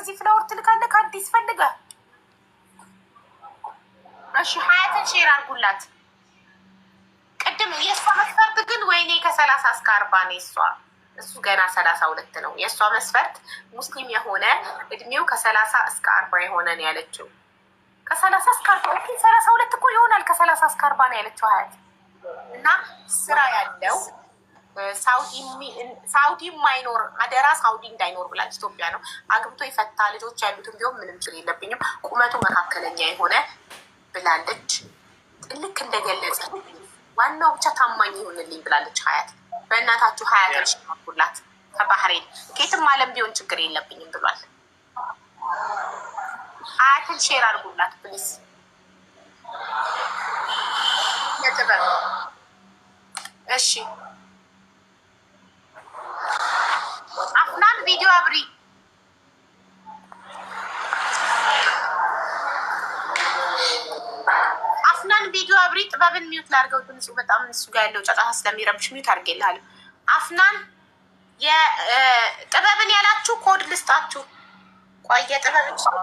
ከዚህ ፍላወር ትልካለህ ከአዲስ ፈልገህ። እሺ ሀያትን ሼር አድርጉላት። ቅድም የእሷ መስፈርት ግን ወይኔ ከ30 እስከ 40 ነው የእሷ። እሱ ገና 32 ነው የእሷ መስፈርት። ሙስሊም የሆነ እድሜው ከ30 እስከ 40 የሆነ ነው ያለችው። ከ30 እስከ 40 32 እኮ ይሆናል። ከ30 እስከ 40 ነው ያለችው ሀያት። እና ስራ ያለው ሳውዲ የማይኖር አደራ ሳውዲ እንዳይኖር ብላለች። ኢትዮጵያ ነው አግብቶ የፈታ ልጆች ያሉትን ቢሆን ምንም ችግር የለብኝም፣ ቁመቱ መካከለኛ የሆነ ብላለች። ልክ እንደገለጸ ዋናው ብቻ ታማኝ ይሆንልኝ ብላለች ሀያት። በእናታችሁ ሀያትን ሽማኩላት ከባህሬን ከየትም ዓለም ቢሆን ችግር የለብኝም ብሏል። ሀያትን ሼር አድርጉላት ፕሊስ። የጥበብ እሺ አፍናን ቪዲዮ አብሪ። አፍናን ቪዲዮ አብሪ። ጥበብን ሚዩት ላድርገው። ድምፁ በጣም እሱ ጋር ያለው ጫጫታ ስለሚረብሽ ሚዩት አድርጌልሃለሁ። አፍናን የጥበብን ያላችሁ ኮድ ልስጣችሁ። ቆይ የጥበብን ስራ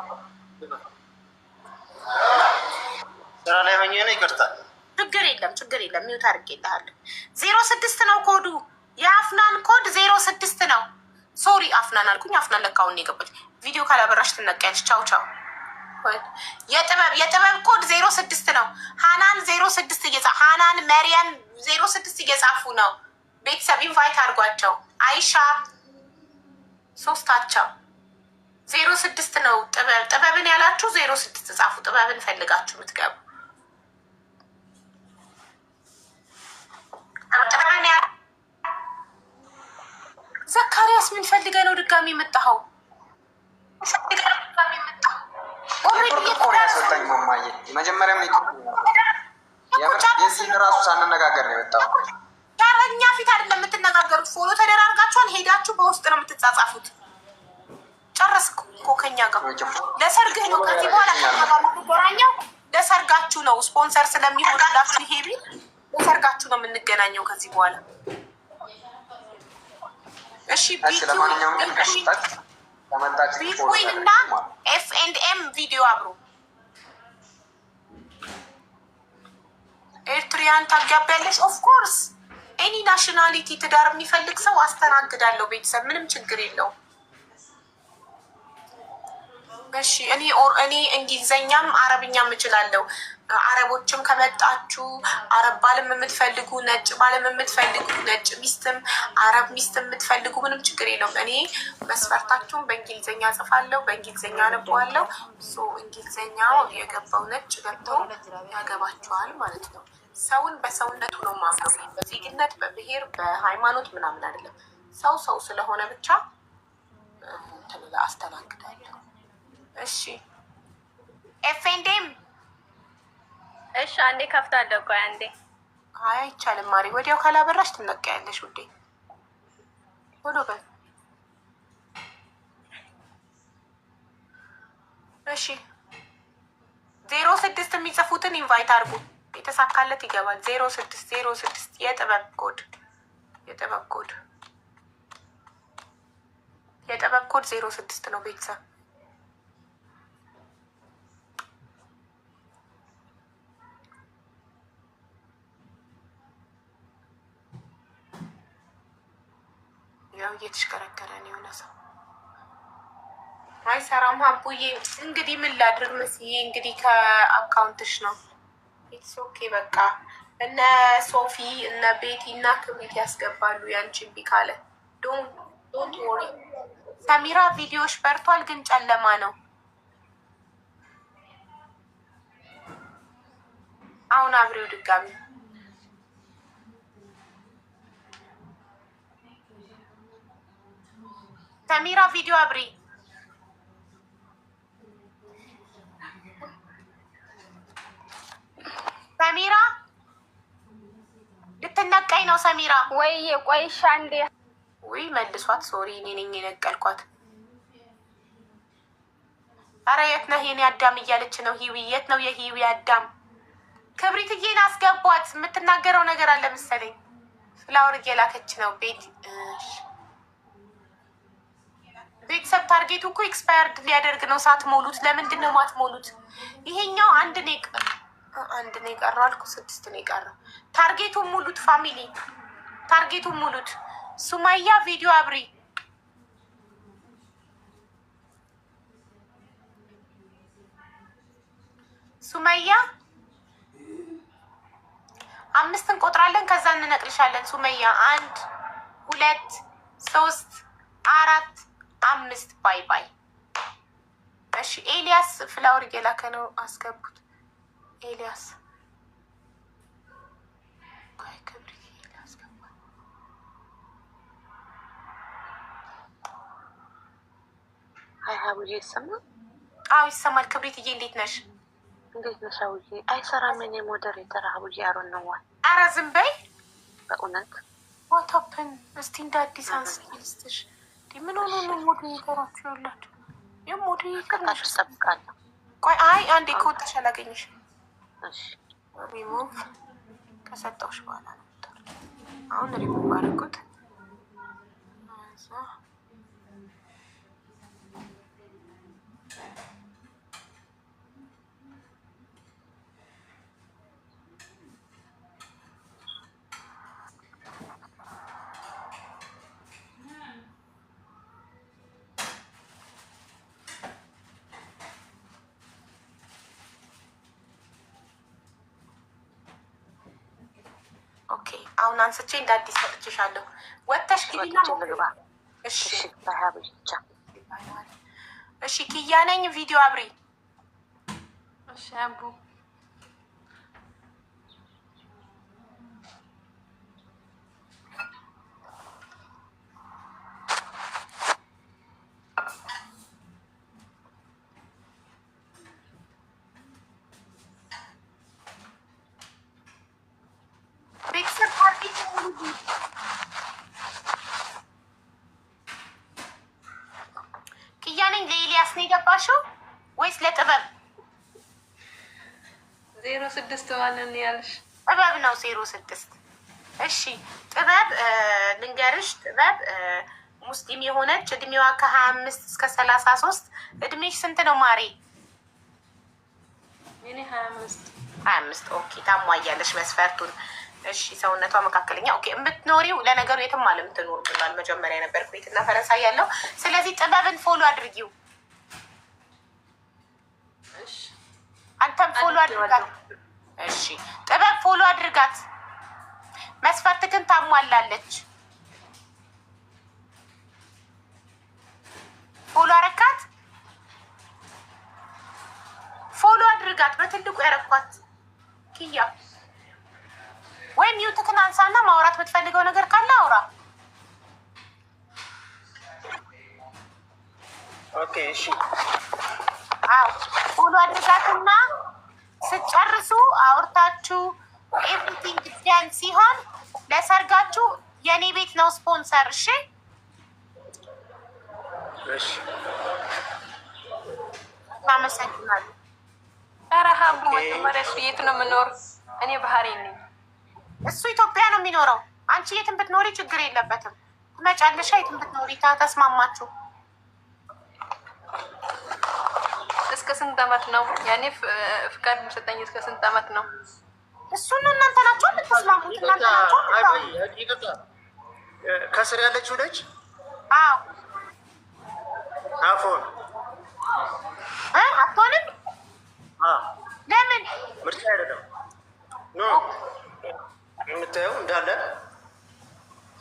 ላይ ሆኜ ነው። ይቅርታል። ችግር የለም ሚዩት አድርጌልሃለሁ። 06 ነው ኮዱ። የአፍናን ኮድ 06 ነው። ሶሪ አፍናን አልኩኝ። አፍናን ለካውን የገባች ቪዲዮ ካላበራሽ ትነቀያለሽ። ቻው ቻው። የጥበብ ኮድ 06 ነው። ሀናን 06 ሀናን መሪያም 06 እየጻፉ ነው። ቤተሰብ ኢንቫይት አድርጓቸው። አይሻ ሶስታቸው 06 ነው። ጥበብን ያላችሁ 06 ጻፉ። ጥበብን ፈልጋችሁ ምትገቡ ዘካሪያስ ምን ፈልገህ ነው ድጋሚ የመጣኸው? ያስወጣኝ ማማዬ መጀመሪያም የዚህን ራሱ ሳንነጋገር ነው የወጣው። እኛ ፊት አይደለም የምትነጋገሩት። ፎሎ ተደራርጋችኋል። ሄዳችሁ በውስጥ ነው የምትጻጻፉት። ጨረስኩ እኮ ከኛ ጋር ለሰርግህ ነው። ከዚህ በኋላ ከኛ ጋር የምትገናኘው ለሰርጋችሁ ነው። ስፖንሰር ስለሚሆንላችሁ ይሄ ቢል ለሰርጋችሁ ነው የምንገናኘው ከዚህ በኋላ። እሺ ቢትዊን እና ኤፍ&ኤም ቪዲዮ አብሮ ኤርትሪያን ታጋቢያለሽ። ኦፍኮርስ ኤኒ ናሽናሊቲ ትዳር የሚፈልግ ሰው አስተናግዳለሁ። ቤተሰብ ምንም ችግር የለውም። እሺ እኔ እንግሊዘኛም አረብኛም እችላለሁ። አረቦችም ከመጣችሁ አረብ ባልም የምትፈልጉ ነጭ ባልም የምትፈልጉ ነጭ ሚስትም አረብ ሚስት የምትፈልጉ ምንም ችግር የለውም። እኔ መስፈርታችሁን በእንግሊዘኛ ጽፋለሁ፣ በእንግሊዘኛ አነበዋለሁ። እንግሊዘኛው የገባው ነጭ ገብተው ያገባችኋል ማለት ነው። ሰውን በሰውነቱ ነው ማምነው። በዜግነት በብሔር በሃይማኖት ምናምን አይደለም። ሰው ስለሆነ ብቻ አስተናግዳለሁ። እሺ ኤፍ&ኤም እሺ አንዴ ከፍታለሁ። ቆይ አንዴ። አይ አይቻልም ማሪ፣ ወዲያው ካላበራሽ ትነቀያለሽ ውዴ። ሆኖ በል እሺ 06 የሚጽፉትን ኢንቫይት አድርጉ። የተሳካለት ይገባል። 06 የጥበብ ኮድ 06 ነው ቤተሰብ። ያው እየተሽከረከረ ነው የሆነ ሰው አይሰራም። ሀቡዬ እንግዲህ ምን ላድርግ መስዬ፣ እንግዲህ ከአካውንትሽ ነው። ኢትስ ኦኬ በቃ እነ ሶፊ እነ ቤቲ እና ክብሪት ያስገባሉ። ያንቺ እምቢ ካለ ዶንት ወሪ። ሰሚራ ቪዲዮሽ በርቷል ግን ጨለማ ነው። አሁን አብሬው ድጋሚ ሰሚራ ቪዲዮ አብሪ። ሰሚራ ልትነቀኝ ነው። ሰሚራ ወይ ቆይሻ እንዴ? ወይ መልሷት። ሶሪ እኔ ነኝ የነቀልኳት። አረ የት ነህ የኔ አዳም እያለች ነው ሂዊ። የት ነው የሂዊ አዳም? ክብሪትዬን አስገቧት። የምትናገረው ነገር አለ መሰለኝ። ፍላወር እየላከች ነው ቤት ቤተሰብ ታርጌቱ እኮ ኤክስፓየርድ ሊያደርግ ነው። ሳትሞሉት ለምንድን ነው ማትሞሉት? ይሄኛው አንድ ነው የቀረው አልኩ፣ 6 ነው የቀረው። ታርጌቱን ሙሉት ፋሚሊ፣ ታርጌቱን ሙሉት። ሱማያ ቪዲዮ አብሪ። ሱማያ 5 እንቆጥራለን፣ ከዛ እንነቅልሻለን። ሱመያ 1 2 3 4 5 ባይ ባይ። እሺ ኤልያስ ፍላወር እየላከ ነው፣ አስገቡት። ኤልያስ ሀቡዬ ይሰማል? አዎ ይሰማል። ክብሪትዬ እንዴት ነሽ? እንዴት ነሽ ሀቡዬ? አይሰራም የኔ ሞዴሬተር ሀቡዬ። አሮን ነው ዋል። ኧረ ዝም በይ በእውነት ዋታፕን። እስቲ እንደ አዲስ አንስልስትሽ ምን ሆኖ ነው ሞዴሬተራችሁ? ያላችሁ የሞዴሬተር ከታች እጠብቃለሁ። ቆይ አይ አንዴ ከወጣሽ አላገኝሽ። እሺ ሪሙቭ ከሰጠውሽ በኋላ ነው። አሁን ሪሙቭ አድርጉት። ኦኬ አሁን አንስቼ እንደ አዲስ ሰጥቼሻለሁ። ወጥተሽ ግቢና ልግባ። እሺ ሀቡዬ ብቻ እሺ። ኪያ ነኝ። ቪዲዮ አብሪ። እሺ አቡ ኪያ ነኝ። ለኤልያስ ነው የገባሽው ወይስ ለጥበብ? 06 ማለት ነው ያልሽ? ጥበብ ነው 06። እሺ ጥበብ ልንገርሽ፣ ጥበብ ሙስሊም የሆነች እድሜዋ ከ25 እስከ 33። እድሜሽ ስንት ነው ማሬ? እኔ 25 25 ኦኬ። ታሟያለሽ መስፈርቱን። እሺ ሰውነቷ መካከለኛ። ኦኬ የምትኖሪው ለነገሩ የትም አለ የምትኖር ብሏል። መጀመሪያ ነበር ኩዌት እና ፈረንሳይ ያለው። ስለዚህ ጥበብን ፎሎ አድርጊው። እሺ አንተም ፎሎ አድርጋት። እሺ ጥበብ ፎሎ አድርጋት። መስፈርት ግን ታሟላለች። ፎሎ አረካት። ፎሎ አድርጋት። በትልቁ ያረኳት ኪያ። ወይም ሚውትክን አንሳና ማውራት የምትፈልገው ነገር ካለ አውራ። ኦኬ እሺ። አዎ ፎሎ አድርጋትና ስጨርሱ አውርታችሁ ኤቭሪቲንግ ደን ሲሆን ለሰርጋችሁ የኔ ቤት ነው ስፖንሰር። እሺ እሺ አመሰግናለሁ። ኧረ ሀቡ መጀመሪያ እሱ የት ነው የምኖር? እኔ ባህሬን ነኝ። እሱ ኢትዮጵያ ነው የሚኖረው። አንቺ የትም ብትኖሪ ችግር የለበትም። ትመጫለሽ የትም ብትኖሪ። ተስማማችሁ? እስከ ስንት አመት ነው ያኔ ፍቃድ የሚሰጠኝ? እስከ ስንት አመት ነው? እሱን እናንተ ናቸው የምትስማሙት። እናንተ ናቸው ይቅርታ፣ ከስር ያለችው ነች። አዎ አፎን አትሆንም። ለምን ምርጫ አይደለም። ኖ የምታየው እንዳለ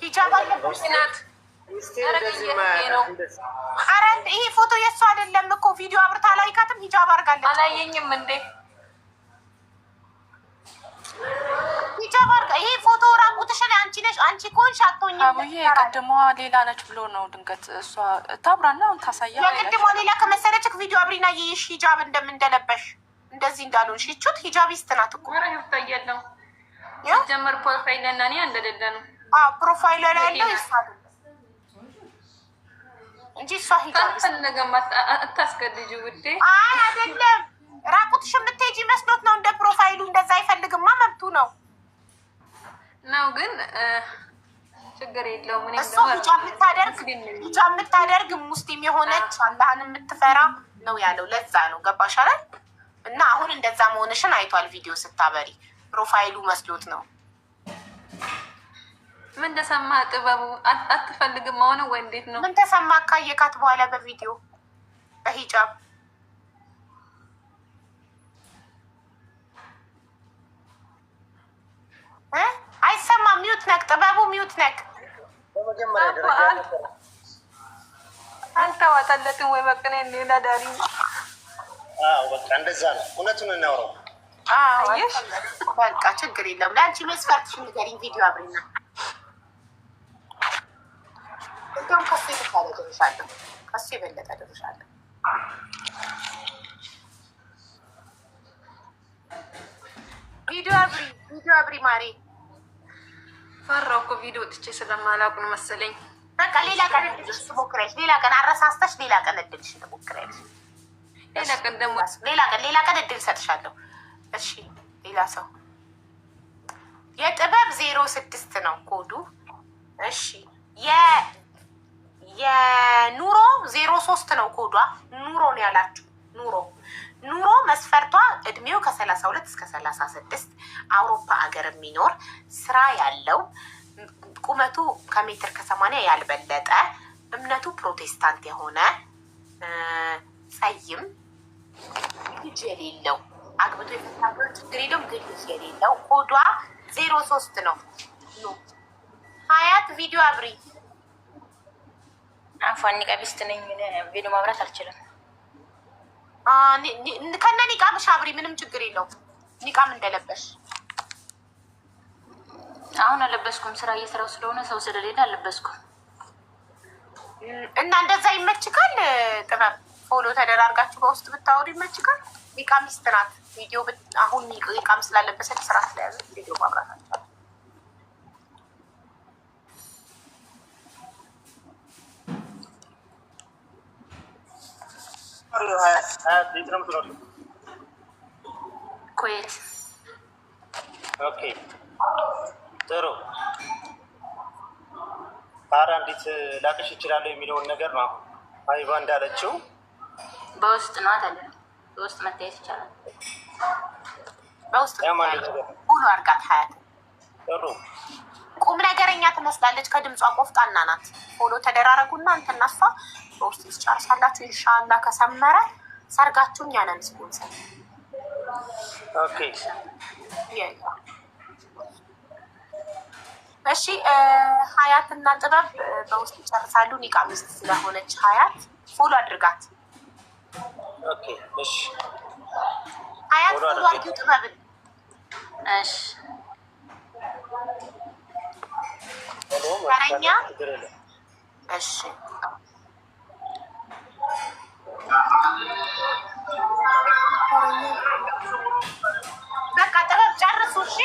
ሂጃብ አለብሽ ናት። ኧረ ይሄ ፎቶ የእሱ አይደለም እኮ ቪዲዮ አብርታ ላይካትም ሂጃብ አድርጋለች። አላየኝም እንዴ? ሂጃብ አድርጋ ይሄ ፎቶ ራቁትሽን አንቺ ነሽ። አንቺ ከሆንሽ አትሆኝም። አቡዬ ቀድሟ ሌላ ነች ብሎ ነው ድንገት እሷ ታብራና አሁን ታሳያ። የቅድሟ ሌላ ከመሰለችክ ቪዲዮ አብሪና የይሽ ሂጃብ እንደምንደለበሽ እንደዚህ እንዳልሆንሽ። ይቹት ሂጃቢስት ናት እኮ ይታያለው። ጀመር ፕሮፋይል እና እኔ እንደሌለ ነው። ፕሮፋይል ላይ ያለው ይሳል እንጂ እሷ ሂጃቢስት ፈለገም አታስገድጂ ውዴ። አይ አይደለም፣ ራቁትሽ የምትሄጂ መስሎት ነው። እንደ ፕሮፋይሉ እንደዛ አይፈልግማ፣ መብቱ ነው ነው ግን ችግር የለውም። እኔ እሷ ሂጃብ የምታደርግ ሙስሊም የሆነች አላህን የምትፈራ ነው ያለው። ለዛ ነው ገባሽ አይደል? እና አሁን እንደዛ መሆንሽን አይቷል። ቪዲዮ ስታበሪ ፕሮፋይሉ መስሎት ነው። ምን ተሰማ? ጥበቡ አትፈልግም አሁን ወይ እንዴት ነው? ምን ተሰማ? ካየካት በኋላ በቪዲዮ በሂጃብ አይሰማም። ሚዩት ነክ ጥበቡ፣ ሚዩት ነክ። በመጀመሪያ ደረጃ አልተዋጠለትም ወይ በቅኔ ሌላ ዳሪ። በቃ እንደዛ ነው። እውነቱን እናውራው። አየሽ፣ በቃ ችግር የለም። ለአንቺ መስፈርትሽን ንገሪኝ። ቪዲዮ አብሪና እንደውም ከሱ የተሻለ ደርሻለሁ፣ ከሱ የበለጠ ደርሻለሁ። ቪዲዮ አብሪ ማሬ። ፈራሁ እኮ ቪዲዮ ጥቼ ስለማላውቅ ነው መሰለኝ። በቃ ሌላ ቀን እድልሽ ትሞክሪያለሽ። ሌላ ቀን አረሳስተሽ ሌላ ቀን እድልሽ ትሞክሪያለሽ። ሌላ ቀን እድል ሰጥሻለሁ። እሺ ሌላ ሰው የጥበብ 06 ነው ኮዱ። እሺ የኑሮ 03 ነው ኮዷ። ኑሮ ነው ያላችሁ። ኑሮ መስፈርቷ እድሜው ከ32 እስከ 36 አውሮፓ ሀገር የሚኖር ስራ ያለው ቁመቱ ከሜትር ከ80 ያልበለጠ እምነቱ ፕሮቴስታንት የሆነ ጸይም ልጅ የሌለው አግብቶ የፈታበት ችግር የለውም ግን ልጅ የሌለው ኮዷ 03 ነው። ሀያት ቪዲዮ አብሪ። አፏን ኒቃቢስት ነኝ ቪዲዮ ማብራት አልችልም። ከነ ኒቃምሽ አብሪ፣ ምንም ችግር የለውም። ኒቃም እንደለበሽ አሁን አለበስኩም። ስራ እየሰራው ስለሆነ ሰው ስለሌለ አለበስኩም። እና እንደዛ ይመችካል። ጥበብ ፎሎ ተደራርጋችሁ በውስጥ ብታወሩ ይመችካል። ኒቃሚስት ናት። ቪዲዮ አሁን ኒቃም ስላለበሰች ስራ ስለያዘ ቪዲዮ ማብራት አልቻለም። ኩዌት። ኦኬ ጥሩ። ታዲያ እንዴት ላቅሽ ይችላለሁ የሚለውን ነገር ነው አይባ እንዳለችው በውስጥ ነው አለ። በውስጥ መታየት ይቻላል። በውስጥ ሁሉ አርጋት ሀያት ጥሩ ቁም ነገረኛ ትመስላለች። ከድምጿ ቆፍጣና ናት። ፎሎ ተደራረጉና እንትና እሷ በውስጥ ትጨርሳላችሁ። ኢንሻአላህ ከሰመረ ሰርጋችሁን ያነን ስፖንሰር። ኦኬ እሺ ሀያት እና ጥበብ በውስጥ ይጨርሳሉ። ኒቃሚስት ስለሆነች ሀያት ፎሎ አድርጋት። ኦኬ እሺ ሀያት ፎሎ አድርጊው ጥበብን። እሺ ተረኛ እሺ በቃ ጥበብ ጨርሱ። እሺ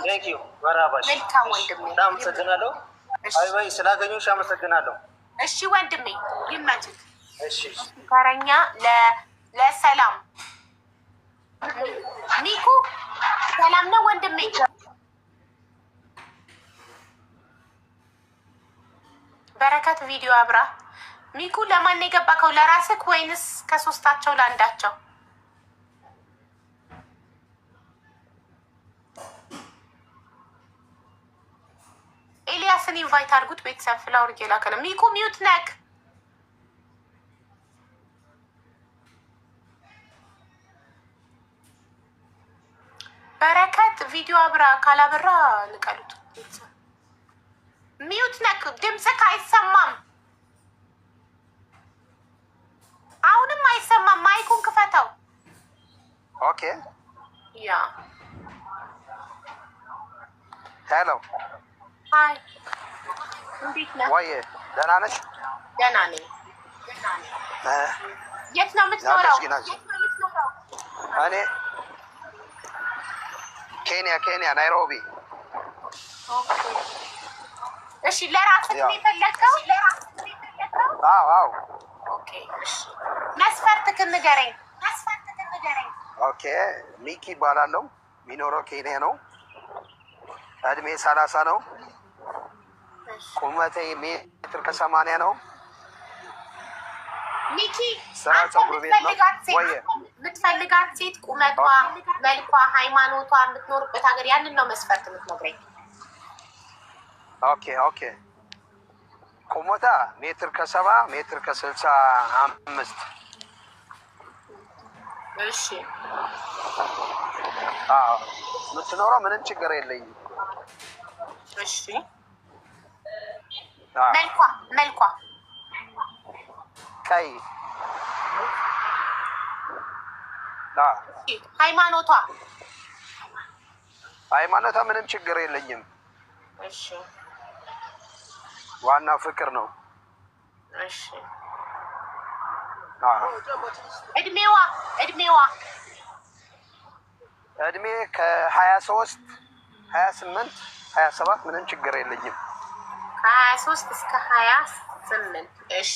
ቴንክ ዩ መራባሽ። መልካም ወንድሜ በጣም አመሰግናለሁ። አይ ስላገኘሁሽ አመሰግናለሁ። እሺ ወንድሜ ይመችክ። እሺ ተረኛ ለሰላም ሚኩ ሰላም ነው ወንድሜ። በረከት ቪዲዮ አብራ። ሚኩ ለማን የገባከው? ለራስክ ወይንስ ከሶስታቸው ለአንዳቸው? ኤልያስን ኢንቫይት አድርጉት። ቤተሰብ ፍላወር እየላከ ነው። ሚኩ ሚዩት ነክ። በረከት ቪዲዮ አብራ። ካላበራ ንቀሉት። ሚዩት ነክ። ድምፅክ አይሰማም። አሁንም አይሰማም። ማይኩን ክፈተው። ኦኬ ያ ሄሎ ሃይ፣ እንዴት ነህ? ወይ ደህና ነሽ? ደህና ነኝ። የት ነው የምትኖረው? እኔ ኬንያ ናይሮቢ። እሺ ለራስህ ነው የፈለግከው? አዎ ኦኬ እሺ መስፈርትህን ንገረኝ። ኦኬ ሚኪ ይባላለሁ። የሚኖረው ኬንያ ነው። እድሜ 30 ነው። ቁመቴ ሜትር ከ80 ነው። ሚኪ ስራ ፀጉር ቤት ነው ወይ? የምትፈልጋት ሴት ቁመቷ፣ መልኳ፣ ሃይማኖቷ፣ የምትኖርበት ሀገር ያንን ነው መስፈርት የምትነግረኝ? ኦኬ ቁመቷ ሜትር ከ70 ሜትር ከ65። እሺ የምትኖረው ምንም ችግር የለኝም። እሺ መልኳ ቀይ። ሃይማኖቷ ምንም ችግር የለኝም። እሺ ዋናው ፍቅር ነው። እሺ እድሜዋ እድሜ ከ23 28 27 ምንም ችግር የለኝም። ከ23 እስከ 28 እሺ።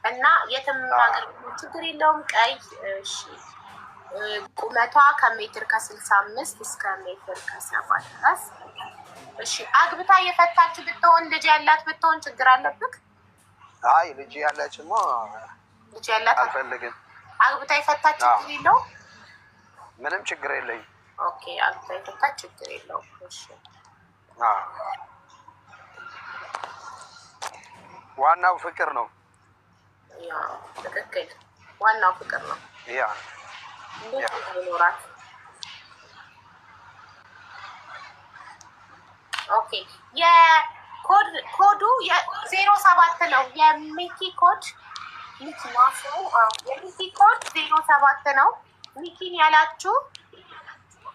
እና የትም ሀገር ችግር የለውም። ቀይ። እሺ ቁመቷ ከሜትር ከ65 እስከ ሜትር ከ70 ድረስ። እሺ አግብታ የፈታች ብትሆን ልጅ ያላት ብትሆን ችግር አለብክ? አይ ልጅ ያላችማ ልጅ ያላት አልፈልግም። አግብታ የፈታች ችግር የለውም። ምንም ችግር የለኝም። ኦኬ አግብታ የፈታች ችግር የለውም። እሺ ዋናው ፍቅር ነው። ያ ትክክል። ዋናው ፍቅር ነው። ያ ይኖራት። ኦኬ የኮዱ 07 ነው። የሚኪ ኮድ ሚኪ ማሰው የሚኪ ኮድ 07 ነው። ሚኪን ያላችሁ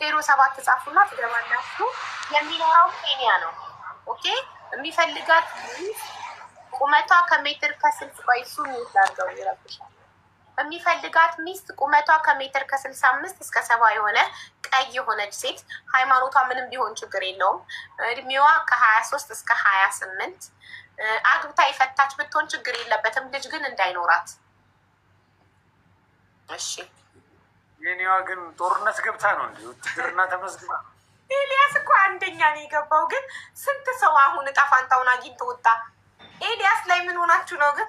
07 ጻፉና ትገባላችሁ። የሚኖረው ኬንያ ነው። ኦኬ የሚፈልጋት ቁመቷ ከሜትር ከ60 ባይሱ ይላልው ይረብሻል። የሚፈልጋት ሚስት ቁመቷ ከሜትር ከ65 እስከ 70 የሆነ ቀይ የሆነች ሴት፣ ሃይማኖቷ ምንም ቢሆን ችግር የለውም። እድሜዋ ከ23 እስከ 28፣ አግብታ የፈታች ብትሆን ችግር የለበትም። ልጅ ግን እንዳይኖራት። እሺ የኔዋ ግን ጦርነት ገብታ ነው እንዴ? ውትድርና ተመዝግባ። ኤልያስ እኮ አንደኛ ነው የገባው። ግን ስንት ሰው አሁን እጣ ፋንታውን አግኝቶ ወጣ። ኤልያስ ላይ ምን ሆናችሁ ነው ግን?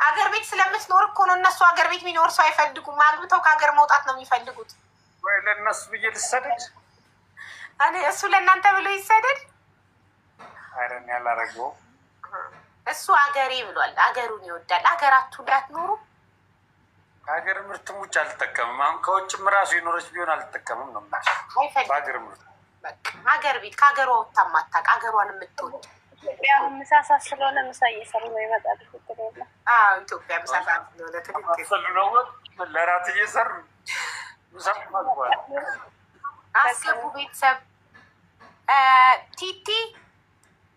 አገር ቤት ስለምትኖር እኮ ነው። እነሱ አገር ቤት የሚኖር ሰው አይፈልጉም። አግብተው ከሀገር መውጣት ነው የሚፈልጉት። ወይ ለእነሱ ብዬ ልሰደድ? እኔ እሱ ለእናንተ ብሎ ይሰደድ? አይረን ያላረገው እሱ አገሬ ብሏል። አገሩን ይወዳል። አገራችሁ ላይ አትኖሩ? ከሀገር ምርትም ውጭ አልጠቀምም። አሁን ከውጭም ራሱ የኖረች ቢሆን አልጠቀምም ነው በሀገር ምርት። ሀገር ቤት ከሀገሯ ወጥታ ማታውቅ አገሯን የምትወድ ኢትዮጵያውን ምሳሳ ስለሆነ ምሳ እየሰሩ ነው ይመጣል። ኢትዮጵያ ምሳሳ ስለሆነ ትክክል ነው። ለራት እየሰሩ ምሳ ማግባል አስገቡ። ቤተሰብ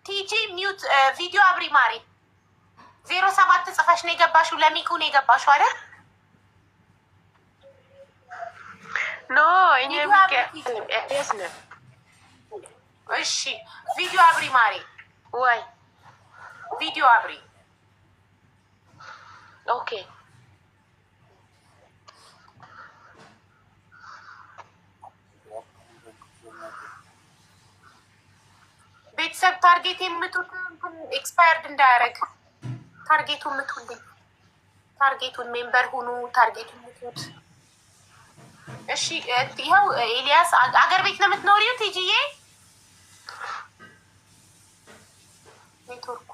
ቲጂ ሚዩት ቪዲዮ አብሪ ማሪ 07 ጽፈሽ ነው የገባሽው። ለሚኩ ነው የገባሽው አይደል? ኖ እኔ ሚኬስ ነው። እሺ ቪዲዮ አብሪ ማሪ። ወይ ቪዲዮ አብሪ። ኦኬ ቤተሰብ ታርጌት የምትሉት ኤክስፓየርድ እንዳያደርግ ታርጌቱን ምትውልኝ። ታርጌቱን ሜምበር ሁኑ። ታርጌቱን ምትውት። እሺ ይኸው ኤልያስ አገር ቤት ነው የምትኖሪው? ቲጂዬ ኔትወርኩ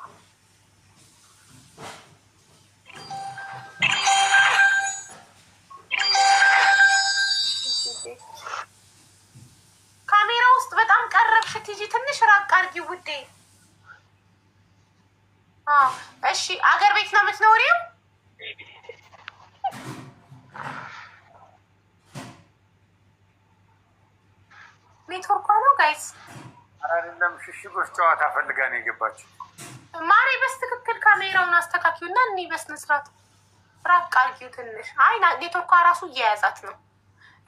ካሜራ ውስጥ በጣም ቀረብሽ። ቲጂ ትንሽ ራቅ አድርጊው ውዴ። እሺ አገር ቤት ነው የምትኖሪው? ኔትወርኳ ነው ጋይስ። አይደለም ሽሽጎች ጨዋታ ፈልጋ ነው የገባችው። ማሬ በስትክክል ካሜራውን አስተካኪው እና እኔ በስነ ስርዓት ራቅ አድርጊው ትንሽ። አይ ኔትወርኳ ራሱ እየያዛት ነው።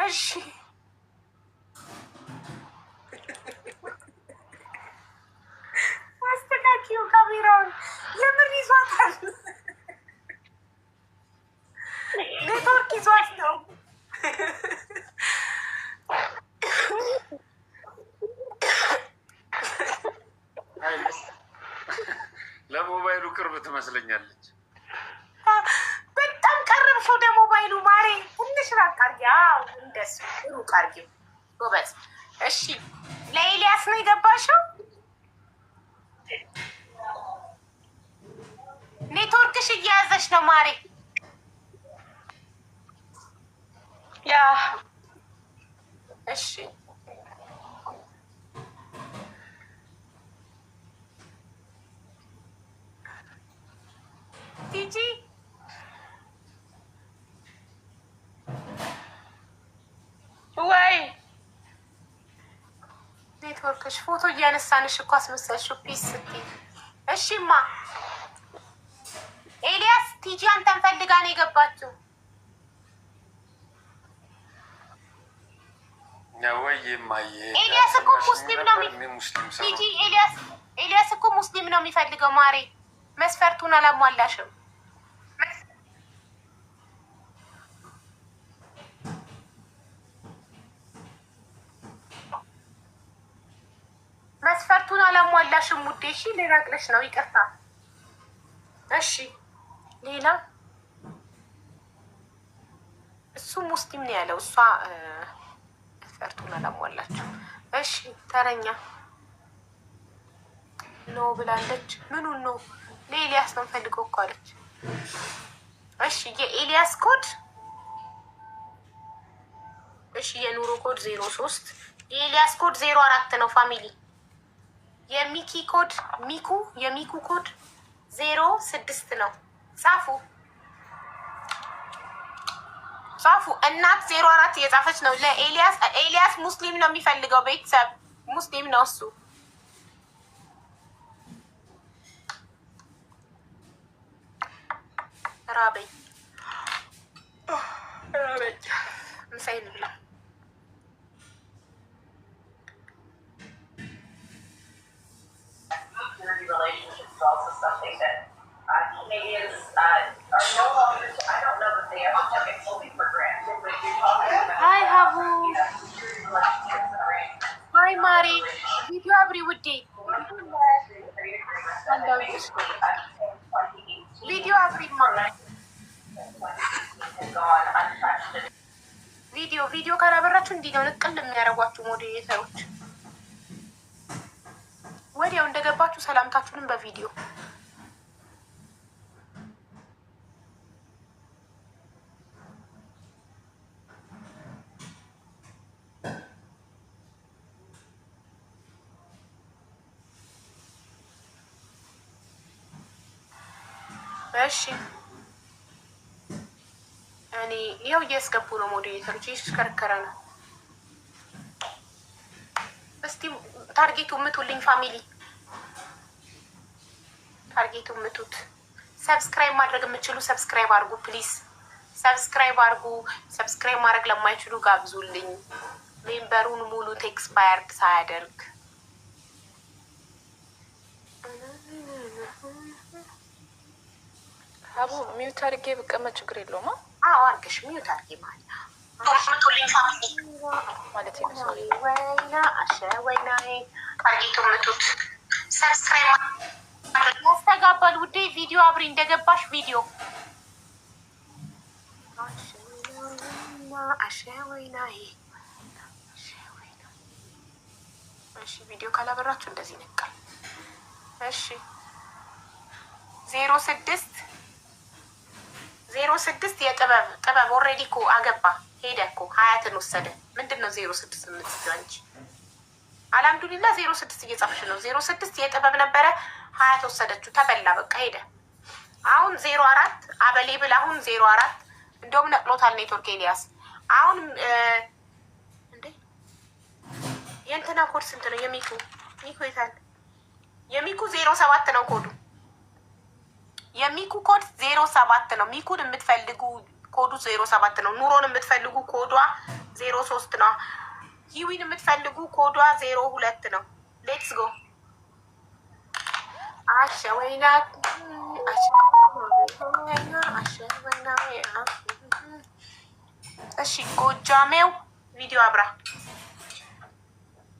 እሺ አስተካኪው ካሜራውን። የምር ይዟታል። ኔትወርክ ይዟት ነው። ቅርብ ትመስለኛለች። በጣም ቀርብሽ ወደ ሞባይሉ ማሬ። ትንሽ ራቅ አድርጊ። እንደሱ ሩቅ አድርጊው ጎበዝ። እሺ ለኤልያስ ነው የገባሽው? ኔትወርክሽ እየያዘሽ ነው ማሬ። ያ እሺ ቲጂ ወይ ኔትወርክሽ ፎቶ እያነሳንሽ እኮ አስመሰልሽው ፒስ ስትይ። እሺማ ኤልያስ ቲጂ አንተን ፈልጋ ነው የገባችው። ኤልያስ እኮ ሙስሊም ነው ቲጂ። ኤልያስ እኮ ሙስሊም ነው የሚፈልገው ማሬ። መስፈርቱን አላሟላሽም። መስፈርቱን አላሟላሽም ውዴ። እሺ ልነግርሽ ነው ይቅርታ። እሺ ሌላ እሱ ሙስሊም ነው ያለው፣ እሷ መስፈርቱን አላሟላችም። እሺ ተረኛ ኖ ብላለች። ምኑን ነው? ለኤልያስ ነው ፈልገው እኮ አለች። እሺ የኤልያስ ኮድ እሺ የኑሮ ኮድ 03 የኤልያስ ኮድ 04 ነው ፋሚሊ። የሚኪ ኮድ የሚኩ ኮድ 06 ነው። ጻፉ። እናት 04 እየጻፈች ነው ለኤልያስ። ኤልያስ ሙስሊም ነው የሚፈልገው፣ ቤተሰብ ሙስሊም ነው እሱ። ራበኝ ምሳዬን ብላ relationships is also something that Canadians are no longer, I don't know that they ever took it fully for granted, but you're talking about Hi, Habu. relationships and arrangements. Hi, Mari. Video abri ውዴ ቪዲዮ አብሪማ ቪዲዮ ካላበራችሁ እንዲህ ነው ንቅል የሚያደርጓችሁ ሞዴሬተሮች። ወዲያው እንደገባችሁ ሰላምታችሁንም በቪዲዮ እሺ። እኔ ይኸው እያስገቡ ነው ሞዴሬተሮች፣ እየተሽከረከረ ነው። እስቲ ታርጌቱ ምቱልኝ ፋሚሊ፣ ታርጌቱ ምቱት። ሰብስክራይብ ማድረግ የምችሉ ሰብስክራይብ አድርጉ ፕሊዝ፣ ሰብስክራይብ አድርጉ። ሰብስክራይብ ማድረግ ለማይችሉ ጋብዙልኝ። ሜምበሩን ሙሉ ኤክስፓየርድ ሳያደርግ አቡ ሚዩት አድርጌ ብቀመጥ ችግር የለውም። አዎ አድርገሽ ሚዩት አድርጌ ምቱልኝ ፋሚሊ ማለት ይመስላል። ወይና አሸ ወይና ታርጌቱ ምቱት። ሰብስክራይብ ያስተጋባል ውዴ። ቪዲዮ አብሪ እንደገባሽ ቪዲዮ እሺ። ቪዲዮ ካላበራችሁ እንደዚህ ነቃል። እሺ 06 የጥበብ ኦልሬዲ እኮ አገባ ሄደ እኮ ሀያትን ወሰደ። ምንድን ነው 06 የምትይው አንቺ? አልሐምዱሊላ 06 እየጻፍሽ ነው። 06 የጥበብ ነበረ ሀያት ወሰደችው። ተበላ በቃ ሄደ። አሁን 04 አበሌብል አሁን 04 እንደውም ነቅሎታል ኔትወርክ ኤልያስ። አሁን እንዴ የእንትና ኮድ ስንት ነው? የሚኩ ይታል። የሚኩ 07 ነው ኮዱ። የሚኩ ኮድ 07 ነው። ሚኩን የምትፈልጉ ኮዱ 07 ነው። ኑሮን የምትፈልጉ ኮዷ 03 ነው። ሂዊን የምትፈልጉ ኮዷ 02 ነው። ሌትስ ጎ አሸወይና እሺ ጎጃሜው ቪዲዮ አብራ።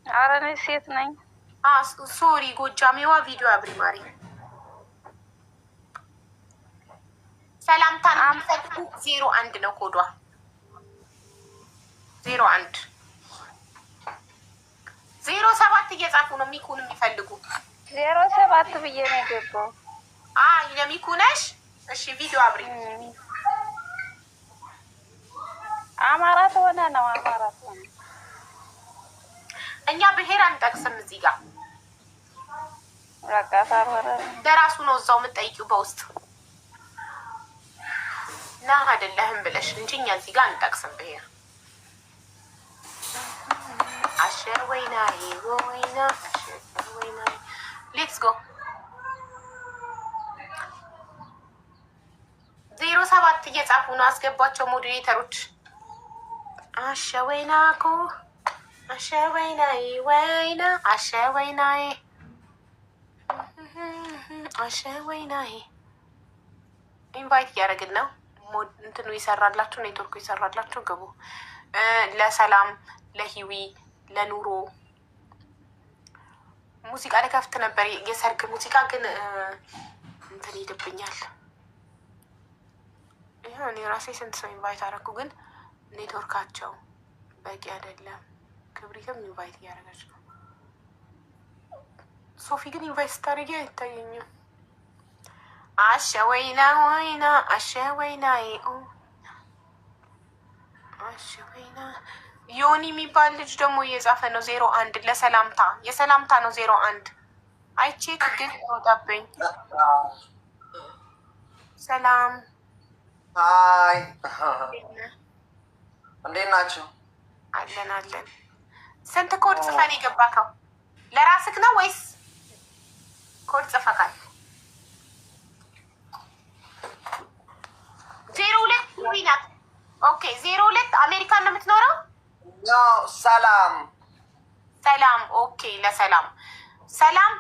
ኧረ እኔ ሴት ነኝ። ሶሪ ጎጃሜዋ ቪዲዮ አብሪ ማሪ። ሰላምታ ነው የሚፈልጉ 01 ነው ኮዷ 01 07 እየጻፉ ነው ሚኩን የሚፈልጉ 07 ብዬ ነው የገባው። ለሚኩ ነሽ? እሺ ቪዲዮ አብሪ። አማራት ሆነ ነው አማራት ሆነ። እኛ ብሔር አንጠቅስም እዚህ ጋር ረቃታር ሆነ ለራሱ ነው እዛው የምትጠይቂው በውስጥ ና አይደለህም ብለሽ እንጂ እኛ እዚህ ጋር አንጠቅስም ብሔር። አሸወይናዬ ወይና አሸወይናዬ ሌትስ ጎ 07 እየጻፉ ነው። አስገቧቸው ሞዴሬተሮች። አሸወይናኮ አሸወይናዬ ወይና አሸወይናዬ አሸወይናዬ ኢንቫይት እያደረግን ነው። እንትኑ ይሰራላችሁ፣ ኔትወርኩ ይሰራላችሁ። ግቡ። ለሰላም ለሂዊ ለኑሮ ሙዚቃ ልከፍት ነበር፣ የሰርግ ሙዚቃ ግን እንትን ይልብኛል። ይኸው እኔ ራሴ ስንት ሰው ኢንቫይት አደረኩ፣ ግን ኔትወርካቸው በቂ አይደለም። ክብሪትም ኢንቫይት እያደረገች ነው። ሶፊ ግን ኢንቫይት ስታደርጊ አይታየኝም። አሸወይና ወይና አሸወይናዬ አሸወይና ዮኒ የሚባል ልጅ ደግሞ እየጻፈ ነው 01 ለሰላምታ የሰላምታ ነው 01 አይቼክ ግን ወጣብኝ። ሰላም ሀይ እንዴት ናቸው? አለን አለን። ስንት ኮድ ጽፈን የገባከው? ለራስክ ነው ወይስ ኮድ ጽፈካል? 02 ናት። ኦኬ 02 አሜሪካን ነው የምትኖረው? ሰላም ሰላም። ኦኬ ለሰላም ሰላም።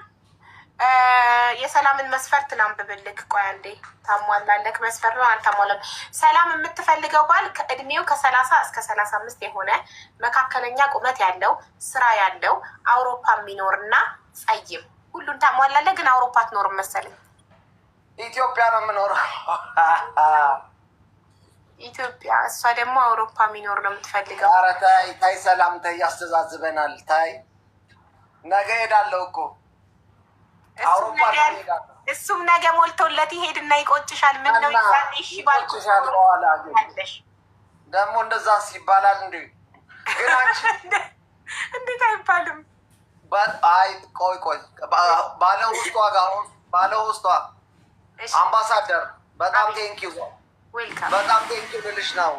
የሰላምን መስፈርት ላንብብልክ። ቆይ አንዴ። ታሟላለክ መስፈርት ነው አልታሟላም። ሰላም የምትፈልገው ባል ከእድሜው ከ30 እስከ 35 የሆነ መካከለኛ ቁመት ያለው ስራ ያለው አውሮፓ የሚኖርና ጸይም። ሁሉን ታሟላለ፣ ግን አውሮፓ አትኖርም መሰለኝ። ኢትዮጵያ ነው የምኖረው። ኢትዮጵያ። እሷ ደግሞ አውሮፓ የሚኖር ነው የምትፈልገው። ኧረ ታይ ታይ፣ ሰላም ታይ፣ ያስተዛዝበናል። ታይ ነገ ሄዳለሁ እኮ አውሮፓ ሄዳለሁ። እሱም ነገ ሞልቶለት ይሄድና ይቆጭሻል። ምን ነው ይዛሽ ይቆጭሻል። በኋላ ግን ደግሞ እንደዛ ይባላል እንዴ? ግን አንቺ እንዴት አይባልም? አይ ቆይ ቆይ፣ ባለ ውስጧ ጋር ባለ ውስጧ አምባሳደር በጣም ቴንኪው በጣም ቴንኪው ልልሽ ነው።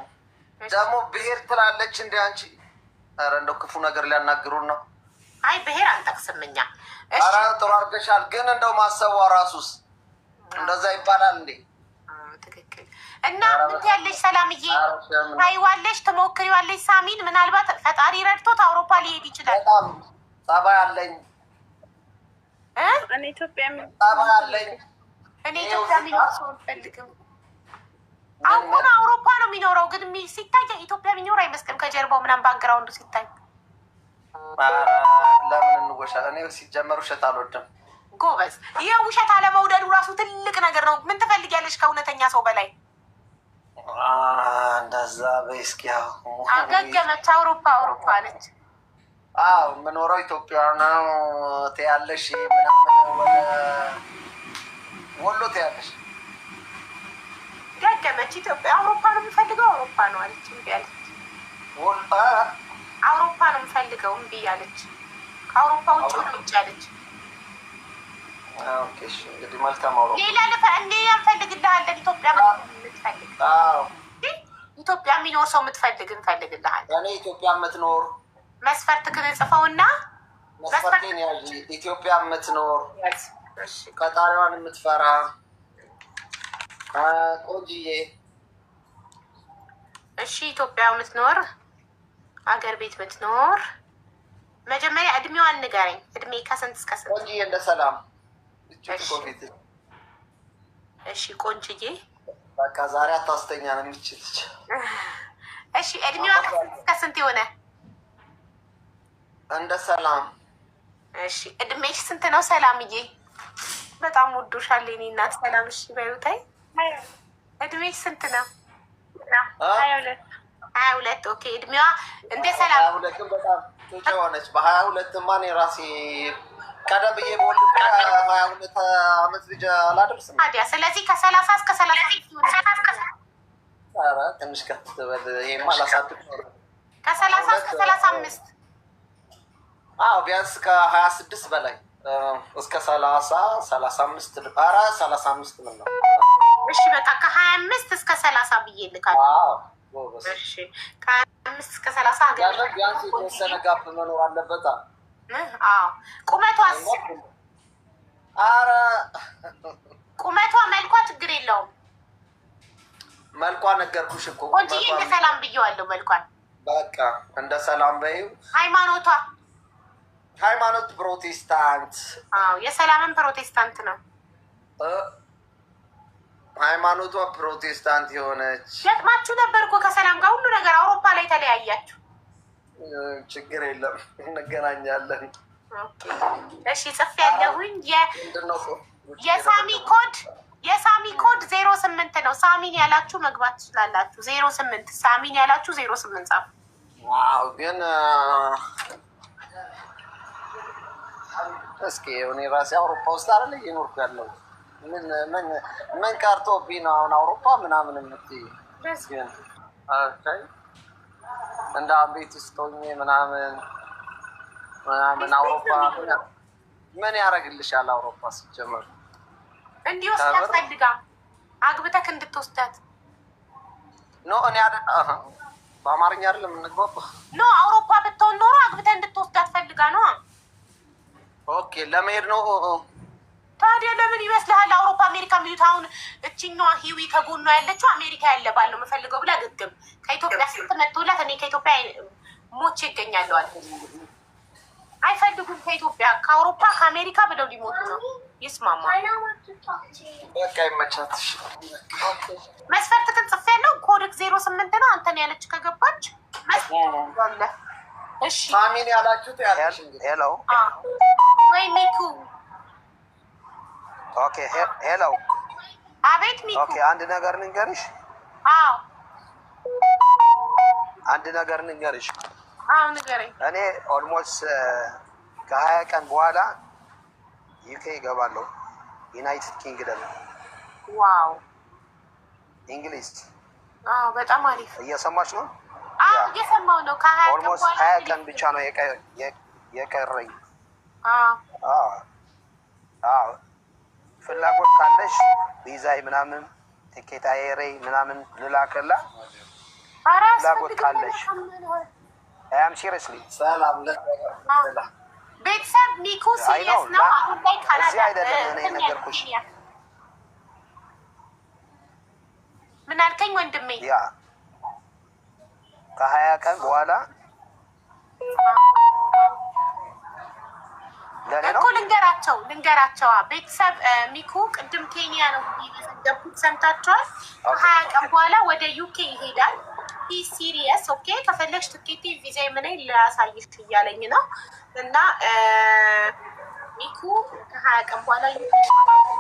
ደግሞ ብሄር ትላለች እንደ አንቺ። ኧረ እንደው ክፉ ነገር ሊያናግሩን ነው። አይ ብሄር አንጠቅስም እኛ። ኧረ ጥሩ አድርገሻል። ግን እንደው ማሰቧ ራሱስ እንደዛ ይባላል እንዴ? ትክክል። እና ምን ያለሽ ሰላምዬ? ታይዋለሽ፣ ትሞክሪዋለሽ ሳሚን። ምናልባት ፈጣሪ ረድቶት አውሮፓ ሊሄድ ይችላል። በጣም ጸባይ አለኝ። እኔ ኢትዮጵያ ጸባይ አለኝ። እኔ ኢትዮጵያ የሚኖር ሰው አልፈልግም። አሁን አውሮፓ ነው የሚኖረው፣ ግን ሲታይ ኢትዮጵያ የሚኖር አይመስልም። ከጀርባው ምናምን ባክግራውንዱ ሲታይ ለምን እንወሻ? እኔ ሲጀመር ውሸት አልወድም። ጎበዝ። ይህ ውሸት አለመውደዱ ራሱ ትልቅ ነገር ነው። ምን ትፈልጊያለሽ ከእውነተኛ ሰው በላይ? እንደዛ በይ እስኪ። አገገመች። አውሮፓ አውሮፓ ነች። አዎ የምኖረው ኢትዮጵያ ነው ትያለሽ። ምናምን ወደ ወሎ ትያለሽ። ገገመች። ኢትዮጵያ አውሮፓ ነው የምፈልገው አውሮፓ ነው አለች። እምቢ አለች። አውሮፓ ነው የምፈልገው እምቢ አለች። ከአውሮፓ ውጭ ነው ውጭ አለች። እንግዲህ መልካም አውሮፓ ሌላ እንፈልግልሃለን። ኢትዮጵያ የምትፈልግ ኢትዮጵያ የሚኖር ሰው የምትፈልግ እንፈልግልሃለን። እኔ ኢትዮጵያ የምትኖር መስፈርት ግን ጽፈውና መስፈርቴን ያዥ። ኢትዮጵያ የምትኖር ቀጣሪዋን የምትፈራ ቆንጅዬ። እሺ ኢትዮጵያ የምትኖር አገር ቤት የምትኖር መጀመሪያ እድሜዋን ንገረኝ። እድሜ ከስንት እስከ ስንት? ቆንጅዬ እንደ ሰላም። እሺ ቆንጅዬ በቃ ዛሬ አታስተኛ ነው የምችልች። እሺ እድሜዋ ከስንት እስከ ስንት የሆነ? እንደ ሰላም። እሺ እድሜሽ ስንት ነው ሰላምዬ? በጣም ወዶሻል የኔ እናት። ሰላም እሺ በይውታይ። እድሜ ስንት ነው? 22 ኦኬ። እድሜዋ እንደ ሰላም 22 በጣም ጩጬ ሆነች። በ22 ማን የራሴ ቀደም ብዬ በወልድ 22 ዓመት ልጅ አላደርስም ታዲያ። ስለዚህ ከ30 እስከ 30 ኧረ ትንሽ ከፍ ትበል። ይሄማ አላሳድግ ከ30 እስከ 35 ቢያንስ ከ26 በላይ እስከ 30-35 ኧረ 35 ምን ነው? እሺ በቃ ከ25 እስከ 30 ብዬ ልካለሁ። እሺ ከ25 እስከ 30 ሀገር ቢያንስ የተወሰነ ጋፕ መኖር አለበት። ቁመቷስ? ኧረ ቁመቷ መልኳ ችግር የለውም። መልኳ ነገርኩሽ እኮ ቆንጆዬ እንደ ሰላም ብዬዋለሁ። መልኳን በቃ እንደ ሰላም በይው። ሃይማኖቷ ሃይማኖት ፕሮቴስታንት። የሰላምን ፕሮቴስታንት ነው ሃይማኖቷ ፕሮቴስታንት የሆነች። ገጥማችሁ ነበር እኮ ከሰላም ጋር ሁሉ ነገር አውሮፓ ላይ ተለያያችሁ። ችግር የለም እንገናኛለን። እሺ ጽፍ ያለሁኝ የሳሚ ኮድ 08 ነው። ሳሚን ያላችሁ መግባት ትችላላችሁ። 08 ሳሚን ያላችሁ 08 ጻፉ። ዋው ግን እስኪ እኔ ራሴ አውሮፓ ውስጥ አይደል እየኖርኩ ያለው። ምን ቀርቶብኝ ነው አሁን አውሮፓ ምናምን የምትይ? እንደ ቤት ውስጥ ሆኜ ምናምን አውሮፓ ምን ያደርግልሻል? አውሮፓ ሲጀመር እንዲወስዳት ፈልጋ አግብተክ እንድትወስዳት ኖ እኔ በአማርኛ አይደለም የምንግባባ። ኖ አውሮፓ ብትሆን ኖሮ አግብተህ እንድትወስዳት ፈልጋ ነው። ኦኬ ለመሄድ ነው። ታዲያ ለምን ይመስልሃል? አውሮፓ አሜሪካ የሚሉት አሁን እችኛዋ ሂዊ ከጎኗ ያለችው አሜሪካ ያለ ባል ነው የምፈልገው ብላ ግግም ከኢትዮጵያ ስትመጡላት እኔ ከኢትዮጵያ ሞቼ ይገኛለሁ አለ። አይፈልጉም ከኢትዮጵያ ከአውሮፓ ከአሜሪካ ብለው ሊሞቱ ነው። ይስማማ በቃ ይመቻትሽ። መስፈርት ግን ጽፌያለሁ። ኮድክ 08 ነው። አንተን ያለች ከገባች መስፈርት። እሺ ሳሚን ያላችሁት ያለሽ ሄሎ ወይ ሚኩ። ኦኬ ሄሎ። አቤት ሚኩ። ኦኬ አንድ ነገር ልንገርሽ። አንድ ነገር ልንገርሽ። ንገረኝ። እኔ ኦልሞስት ከ20 ቀን በኋላ ዩኬ ይገባለሁ። ዩናይትድ ኪንግደም። ዋው እንግሊዝ። በጣም አሪፍ። እየሰማች ነው? እየሰማሁ ነው። ኦልሞስት 20 ቀን ብቻ ነው የቀረኝ። ፍላጎት ካለሽ ቪዛይ ምናምን ቲኬት አየሬ ምናምን ልላክላ። ፍላጎት ካለሽ አም ሲሪየስሊ ሰላም ቤተሰብ ሚኩ ሲሪየስ ነው። አሁን ላይ ካናዳ እዚህ አይደለም እኔ ነገርኩሽ። ምን አልከኝ ወንድሜ? ያ ከ20 ቀን በኋላ እኮ ልንገራቸው ቤተሰብ ሚኩ ቅድም ኬንያ ነው የዘገቡት ሰምታችኋል። ከ20 ቀን በኋላ ወደ ዩኬ ይሄዳል። ሲሪየስ ኦኬ። ከፈለግሽ ትኬት ቪዛ ምን ላሳይሽ እያለኝ ነው። እና ሚኩ ከ20 ቀን በኋላ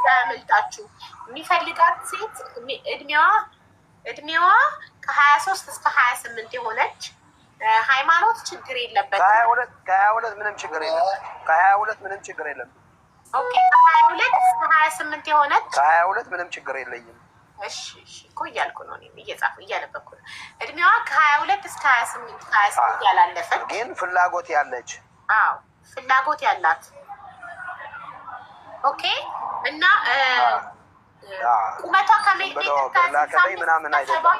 ያመልጣችሁ። የሚፈልጋት ሴት እድሜዋ ከ23 እስከ 28 የሆነች ሃይማኖት ችግር የለበትም። ከ22 ምንም ችግር የለም። ከ22 ምንም ችግር የለም። ኦኬ ከ22 እስከ 28 የሆነች ከ22 ምንም ችግር የለኝም። እሺ እኮ እያልኩ ነው እኔም እያነበብኩ ነው። እድሜዋ ከ22 እስከ 28 ያላለፈች ግን ፍላጎት ያለች ፍላጎት ያላት ኦኬ። እና ቁመቷ ከሜትር ምናምን አይደለም።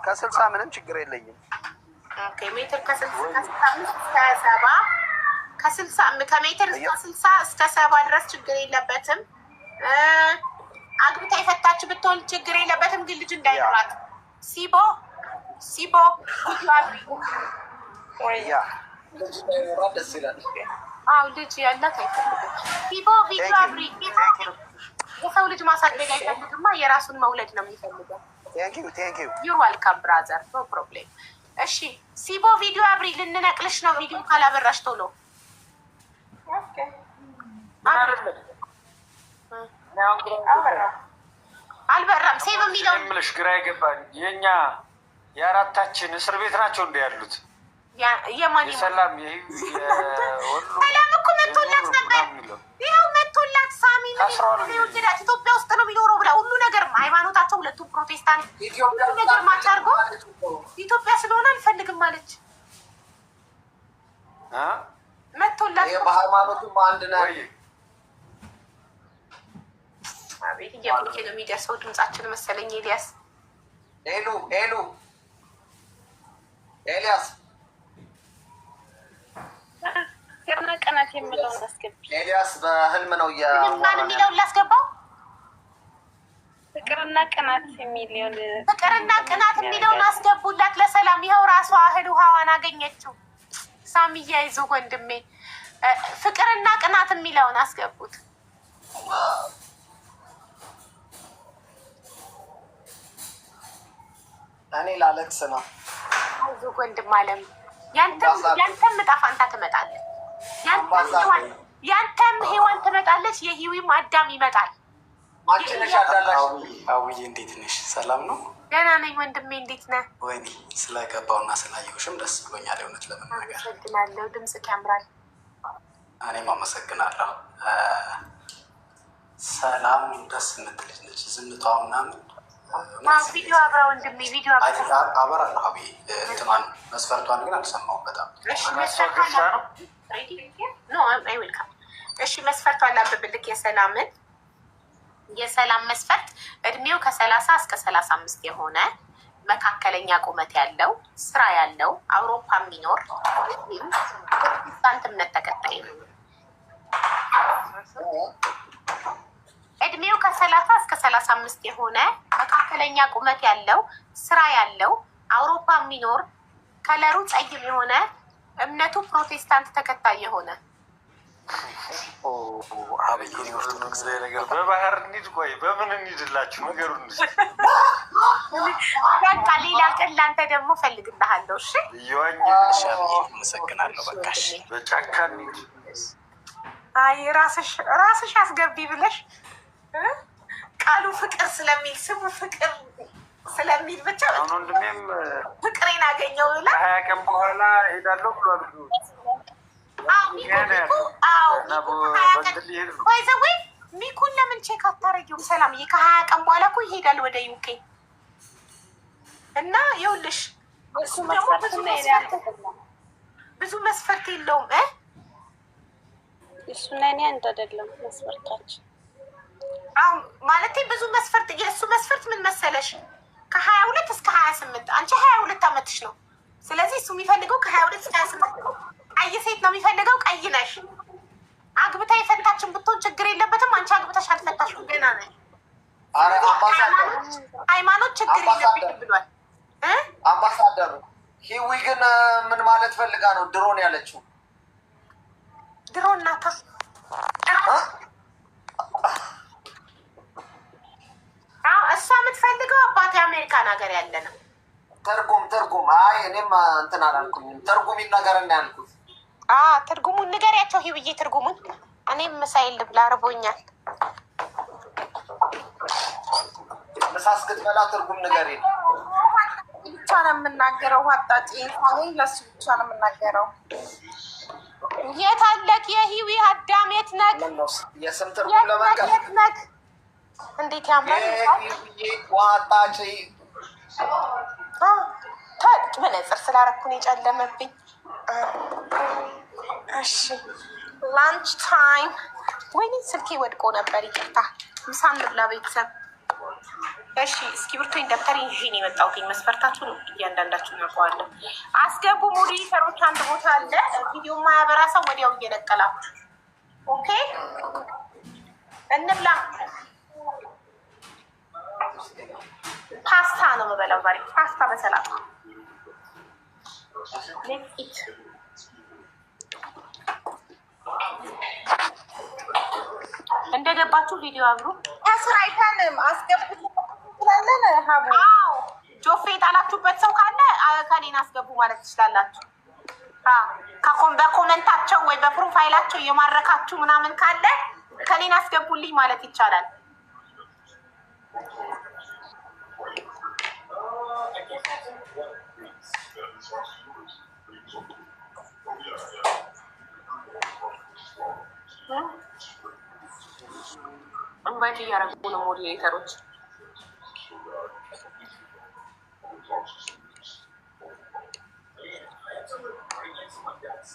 ከ60 ምንም ችግር የለኝም። ሜትር ከ65 እስከ 70 ከሜትር እስከ 60 እስከ 70 ድረስ ችግር የለበትም። አግብታ የፈታች ብትሆን ችግር የለበትም። ግን ልጅ እንዳይኖራት ሲቦ ልጅ እንዳይኖራት ደስ ይላል። ልጅ ያላት አይፈልግም። ሲቦ ቪዲዮ አብሪ። የሰው ልጅ ማሳደግ አይፈልግማ፣ የራሱን መውለድ ነው የሚፈልገው። ዩር ዋልካም ብራዘር፣ ኖ ፕሮብሌም። እሺ ሲቦ ቪዲዮ አብሪ። ልንነቅልሽ ነው። ቪዲዮ ካላበራሽ ቶሎ አልበራም። ሴቭ የሚለውን ምልሽ ግራ ይገባል። የእኛ የአራታችን እስር ቤት ናቸው እንደ ያሉት የማን ሰላም ሰላም እኮ መቶላት ነበር። ይኸው መቶላት ሳሚ ወደዳት ኢትዮጵያ ውስጥ ነው የሚኖረው ብላ ሁሉ ነገር ሃይማኖታቸው ሁለቱም ፕሮቴስታንት ሁሉ ነገር ማች አድርጎ ኢትዮጵያ ስለሆነ አልፈልግም አለች። መቶላት በሃይማኖቱም አንድ ነው። አቤት እየቆየ ነው የሚደርሰው ድምጻችን መሰለኝ። ኤልያስ ኤልያስ ፍቅርና ቅናት የሚለውን አስገቢ። ኤልያስ በህልም ነው ማን የሚለውን ላስገባው? ፍቅርና ቅናት የሚለውን ፍቅርና ቅናት የሚለውን አስገቡላት ለሰላም። ይኸው ራሷ እህል ውሃዋን አገኘችው። ሳሚያ ይዞ ወንድሜ ፍቅርና ቅናት የሚለውን አስገቡት። እኔ ላለቅስ ነው። አይዞህ ወንድም አለም ያንተም ዕጣ ፈንታ ትመጣለች። ያንተም ሔዋን ትመጣለች። የሂዊም አዳም ይመጣል። አውዬ እንዴት ነሽ? ሰላም ነው? ደህና ነኝ ወንድሜ፣ እንዴት ነህ? ወይኔ ስለገባውና ስላየሁሽም ደስ ብሎኛል። እውነት ለመናገር አመሰግናለሁ። ድምፅህ ያምራል። እኔም አመሰግናለሁ። ሰላም ደስ የምትልጅ ነች። ዝምታዋ ምናምን ቪዲዮ አብራ ወንድሜ፣ ቪዲዮ አበራለሁ። አብዬ እንትኗን መስፈርቷን ግን አልሰማሁም። በጣም እሺ መስፈርቷን ላንብብልክ። የሰላም መስፈርት እድሜው ከ30 እስከ 35 የሆነ መካከለኛ ቁመት ያለው ስራ ያለው አውሮፓ የሚኖር ፕሮቴስታንት እምነት ተከታይ ነው። እድሜው ከ30 እስከ 35 የሆነ መካከለኛ ቁመት ያለው ስራ ያለው አውሮፓ የሚኖር ከለሩ ጸይም የሆነ እምነቱ ፕሮቴስታንት ተከታይ የሆነ ነገር በባህር እንሂድ። ቆይ በምን እንሂድላችሁ? ነገሩን በቃ ሌላ ቀን ለአንተ ደግሞ ፈልግልሃለሁ። እሺ እየዋኘ አመሰግናለሁ። በቃሽ በጫካ እንሂድ። አይ ራስሽ አስገቢ ብለሽ ቃሉ ፍቅር ስለሚል ስሙ ፍቅር ስለሚል ብቻ አሁን ወንድሜም ፍቅሬን አገኘው ብላ 20 ቀን በኋላ ሄዳለሁ ብሏል። ሚኩን ለምን ቼክ አታረጊውም? ሰላምዬ ከ20 ቀን በኋላ እኮ ይሄዳል ወደ ዩኬ እና ይኸውልሽ ብዙ መስፈርት የለውም። እሱና እኔ አንድ አይደለም መስፈርታችን። ማለቴ ብዙ መስፈርት የእሱ መስፈርት ምን መሰለሽ? ከ22 እስከ 28 አንቺ 22 ዓመትሽ ነው። ስለዚህ እሱ የሚፈልገው ከ22 እስከ 28 ነው። ቀይ ሴት ነው የሚፈልገው። ቀይ ነሽ። አግብታ የፈታችን ብትሆን ችግር የለበትም። አንቺ አግብተሽ አልፈታሽም፣ ገና ነሽ። ሃይማኖት ችግር የለብኝም ብሏል። አምባሳደሩ ሂዊ ግን ምን ማለት ፈልጋ ነው ድሮን ያለችው? ድሮን ናታ። እሷ የምትፈልገው አባቴ አሜሪካን ሀገር ያለ ነው። ትርጉም አይ እኔም እንትን አላልኩኝም። ትርጉም ይነገረን ያልኩት። ትርጉሙን ንገሪያቸው ሂውዬ፣ ትርጉሙን። እኔም ምሳይል ልብላ አርቦኛል። ምሳ እስክትበላ ትርጉም ንገሪ። ብቻ ነው የምናገረው። አጣጭ ለሱ ብቻ ነው የምናገረው። የት አለክ የሂዊ አዳም? የት ነክ? የስም ትርጉም ለመንገር የት ነክ? እንዴት ያምራል! ዋጣጭ መነጽር ስላረኩን የጨለመብኝ። እሺ ላንች ታይም። ወይኔ ስልኬ ወድቆ ነበር፣ ይቅርታ። ምሳ እንብላ ቤተሰብ። እሺ እስክሪብቶኝ ደብተሬን ይዤ ነው የመጣሁት። መስፈርታችሁን እያንዳንዳችሁ እናውቀዋለን። አስገቡ። ሞዴሬተሮች አንድ ቦታ አለ። ቪዲዮ ማያበራ ሰው ወዲያው እየነቀላችሁ። ኦኬ እንብላ። ፓስታ ነው የምበላው ዛሬ፣ ፓስታ በሰላጣ። ሌትስ ኢት። እንደገባችሁ ቪዲዮ አብሩ። ከስራ አይታንም አስገቡ ትላለን። ሀቡ ጆፌ የጣላችሁበት ሰው ካለ ከኔን አስገቡ ማለት ትችላላችሁ። በኮመንታቸው ወይ በፕሮፋይላቸው የማረካችሁ ምናምን ካለ ከሌን አስገቡልኝ ማለት ይቻላል። እንባይት እያረጉ ነው ሞዴሬተሮች።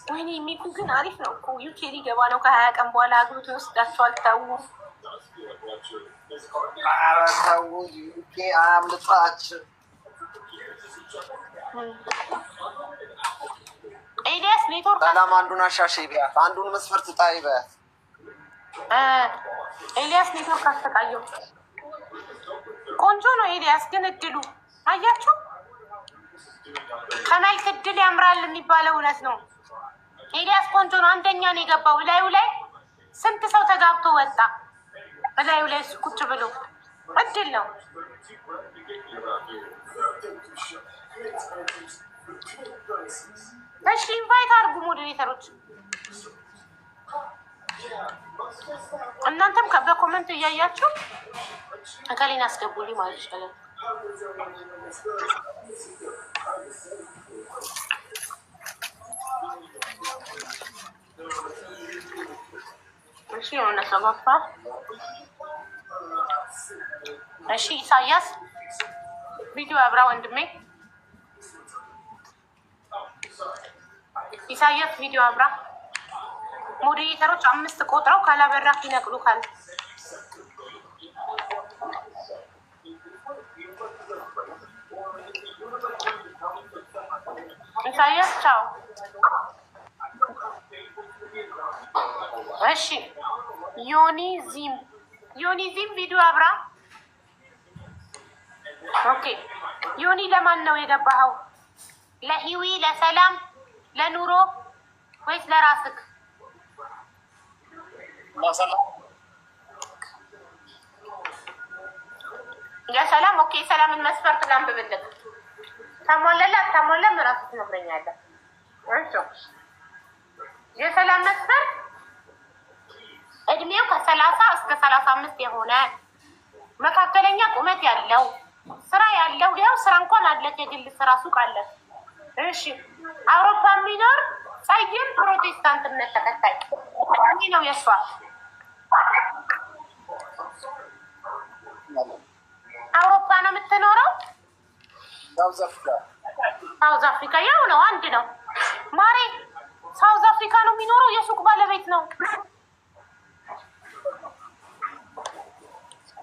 ወይኔ ሚኩ ግን አሪፍ ነው እኮ ዩኬ ሊገባ ነው። ከ20 ቀን በኋላ አግብቶ ይወስዳቸዋል። ተው ኧረ ተው ዩኬ አያምልጣችሁ። ኤልያስ ኔትወርክ ሰላም አንዱን አሻሽ ቢያት አንዱን መስፈርት ጣይ በያት። ኤልያስ ኔትወርክ አስተቃየው። ቆንጆ ነው ኤልያስ ግን እድሉ አያችሁ፣ ከመልክ እድል ያምራል የሚባለው እውነት ነው። ኤልያስ ቆንጆ ነው። አንደኛ ነው የገባው። ላዩ ላይ ስንት ሰው ተጋብቶ ወጣ። ላዩ ላይ ቁጭ ብሎ እድል ነው። እሺ ኢንቫይት አድርጉ ሞዴሬተሮች። እናንተም በኮመንት እያያችሁ እከሌን አስገቡልኝ ማለት ይችላል። እሺ የሆነ ሰባፋ እሺ ኢሳያስ ቪዲዮ አብራ ወንድሜ ኢሳያስ ቪዲዮ አብራ። ሞዴሬተሮች 5 ቆጥረው ካላበራክ ይነቅሉካል። ኢሳያስ ቻው። እሺ ዮኒ ዚም ቪዲዮ አብራ። ኦኬ ዮኒ ለማን ነው የገባኸው? ለሂዊ፣ ለሰላም፣ ለኑሮ ወይስ ለራስክ? የሰላም ኦኬ። ሰላምን መስፈርት ላንብብልህ። ታሟላላ አታሟላም እራስህ ትነግረኛለህ። እሺ የሰላም መስፈርት እድሜው ከ30 እስከ 35 የሆነ መካከለኛ ቁመት ያለው ስራ ያለው፣ ያው ስራ እንኳን አለ፣ የግል ስራ ሱቅ አለ። እሺ አውሮፓ የሚኖር ጸይም ፕሮቴስታንት እምነት ተከታይ ነው የሷ። አውሮፓ ነው የምትኖረው። ሳውዝ አፍሪካ ያው ነው፣ አንድ ነው ማሬ። ሳውዝ አፍሪካ ነው የሚኖረው። የሱቅ ባለቤት ነው።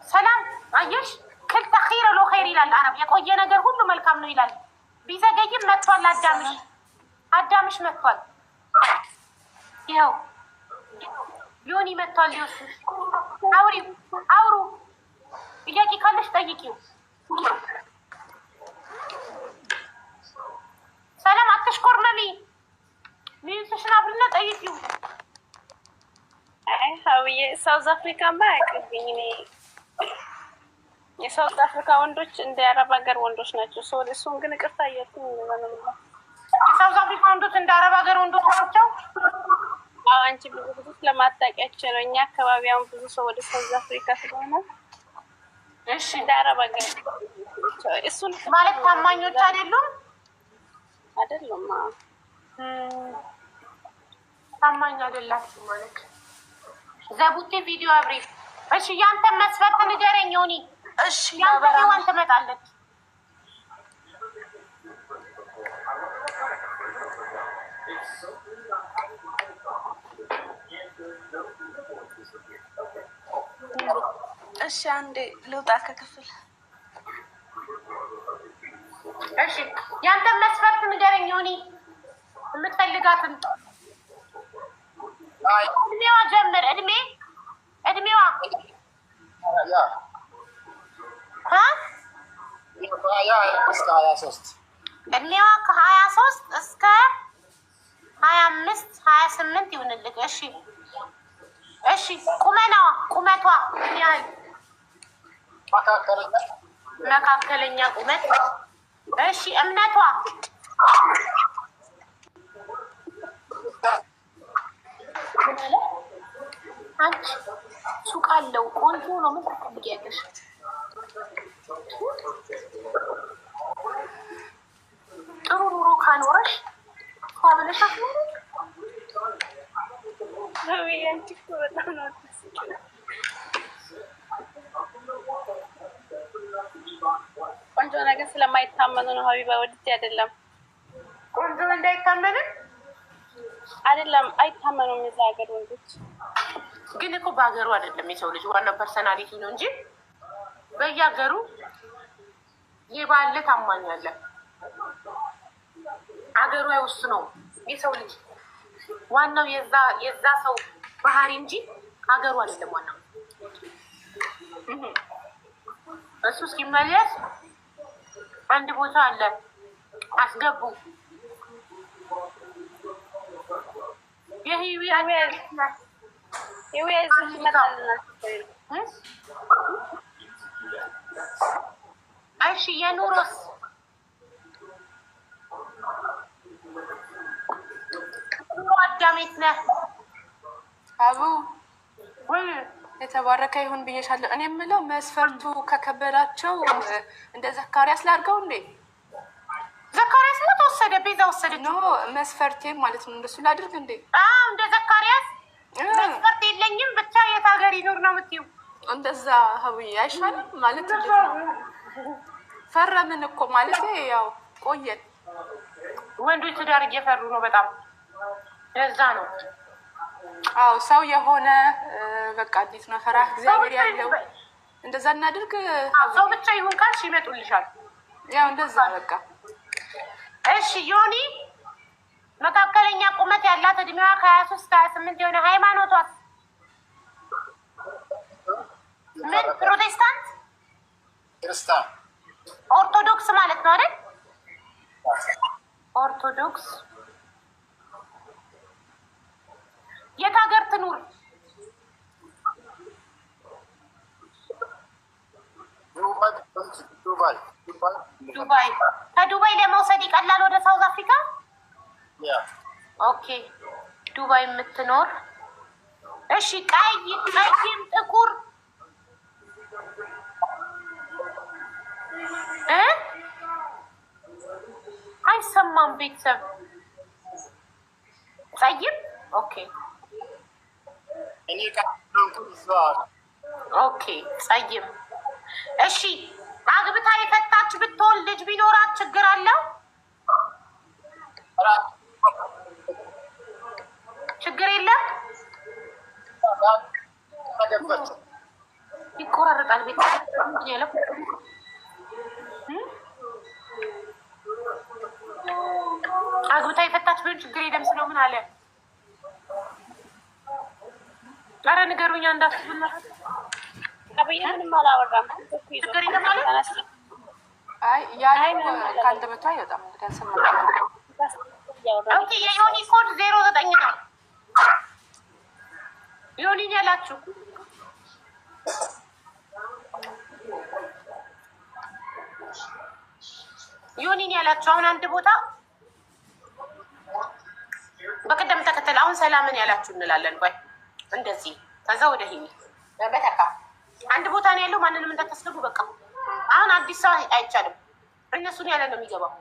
ሰላም አየሽ፣ ክልተ ኺር ሎ ኸይር ይላል አረብ። የቆየ ነገር ሁሉ መልካም ነው ይላል። ቢዘገይም መጥቷል። አዳምሽ መጥቷል። ይኸው ዮኒ መጥቷል። ሊወስድሽ አውሩ። ጥያቄ ካለሽ ጠይቂው። ሰላም አትሽኮርመሚ። ሚዩትሽን አብርና ጠይቂው። አይ ሀውዬ ሳውዝ አፍሪካ ማያቅብኝ እኔ የሳውዝ አፍሪካ ወንዶች እንደ አረብ ሀገር ወንዶች ናቸው። እሱን ግን ይቅርታ እያልኩኝ የሳውዝ አፍሪካ ወንዶች እንደ አረብ ሀገር ወንዶች ናቸው። አዎ አንቺ ብዙ ጊዜ ስለማታውቂያቸው ነው። እኛ አካባቢ አሁን ብዙ ሰው ወደ ሳውዝ አፍሪካ ስለሆነ እሺ እንደ አረብ ሀገር እሱን ማለት ታማኞች አይደሉም። ታማኝ አይደላችሁ ማለት ዘቡቴ ቪዲዮ አብሬ። እሺ ያንተን መስፈርት ንገረኝ ዮኒ። እሺ ያንተ ሔዋን ትመጣለች። እሺ አንዴ ልውጣ ከክፍል። እሺ ያንተን መስፈርት ንገረኝ ዮኒ፣ የምትፈልጋትን እድሜዋ ጀምር። እድሜዋ እድሜዋ ከ23 እስከ 25 28 ይሁንልህ። እሺ ቁመቷ ምን ያህል? መካከለኛ ቁመት። እሺ እምነቷ ምን አለ? አንቺ ሱቅ አለው ቆንጆ ነው፣ ምን ትፈልጊያለሽ? ጥሩ ኑሮ ካኖረሽ ብለሽ አትኖሪ። አንቺ እኮ በጣም ነው ቆንጆ ነገር ስለማይታመኑ ነው ሀቢባ። ወድጄ አይደለም ቆንጆ እንዳይታመንም አይደለም፣ አይታመኑም የዛ ሀገር ወንዶች። ግን እኮ በሀገሩ አይደለም የሰው ልጅ ዋናው ፐርሰናሊቲ ነው እንጂ በየሀገሩ የባለ ታማኝ አለ። ሀገሩ አይወስነው የሰው ልጅ ዋናው የዛ ሰው ባህሪ እንጂ ሀገሩ አይደለም ዋናው። እሱ እስኪመለስ አንድ ቦታ አለ አስገቡ። የህይወት እሺ የኑሮስ ኑሮ አዳሜት ነህ አቡ ወይ የተባረከ ይሁን ብዬሻለሁ። እኔ የምለው መስፈርቱ ከከበዳቸው እንደ ዘካሪያስ ላድርገው እንዴ? ዘካሪያስ ነው ተወሰደ፣ ቤዛ ወሰደች። ኖ መስፈርቴ ማለት ነው እንደሱ ላድርግ እንዴ? እንደ ዘካሪያስ መስፈርት የለኝም ብቻ የት ሀገር ይኖር ነው የምትይው? እንደዛ ሀቡዬ አይሻልም ማለት እንዴት ነው? ፈረምን እኮ ማለት ያው ቆየን። ወንዶች ትዳር እየፈሩ ነው በጣም ለዛ ነው። አዎ ሰው የሆነ በቃ እንዴት ነው ፈራህ እግዚአብሔር ያለው እንደዛ እናድርግ። ሰው ብቻ ይሁን ካልሽ ይመጡልሻል። ያው እንደዛ በቃ እሺ። ዮኒ መካከለኛ ቁመት ያላት እድሜዋ ከ23 28 የሆነ ሃይማኖቷስ ምን? ፕሮቴስታንት ክርስቲያን ኦርቶዶክስ ማለት ነው አይደል? ኦርቶዶክስ የት ሀገር ትኑር? ዱባይ። ከዱባይ ለመውሰድ ይቀላል ወደ ሳውዝ አፍሪካ? ኦኬ ዱባይ የምትኖር እሺ። ቀይም ጥቁር አይሰማም ቤተሰብ ጸይም ኦኬ ኦኬ ጸይም እሺ። አግብታ የፈታች ብትሆን ልጅ ቢኖራት ችግር አለው? ችግር የለም። ይቆራረጣል ቤት ያለው አግብታ የፈታች ቢሆን ችግር የለም ስለው ምን አለ? ኧረ ንገሩኛ እንዳትብና አብይ ምንም አላወራም። ችግር የለም ማለት አይ ያለው ካንተ በቷ አይወጣም እንግዲህ አልሰማም። ኦኬ የዮኒ ኮድ 09 ነው። ዮኒን ያላችሁ ዮኒን ያላችሁ አሁን አንድ ቦታ በቅደም ተከተል አሁን ሰላምን ያላችሁ እንላለን። ቆይ እንደዚህ ከዛ ወደ ሂኒ በተካ አንድ ቦታ ነው ያለው። ማንንም እንዳታስገቡ በቃ። አሁን አዲስ ሰው አይቻልም። እነሱን ያለ ነው የሚገባው።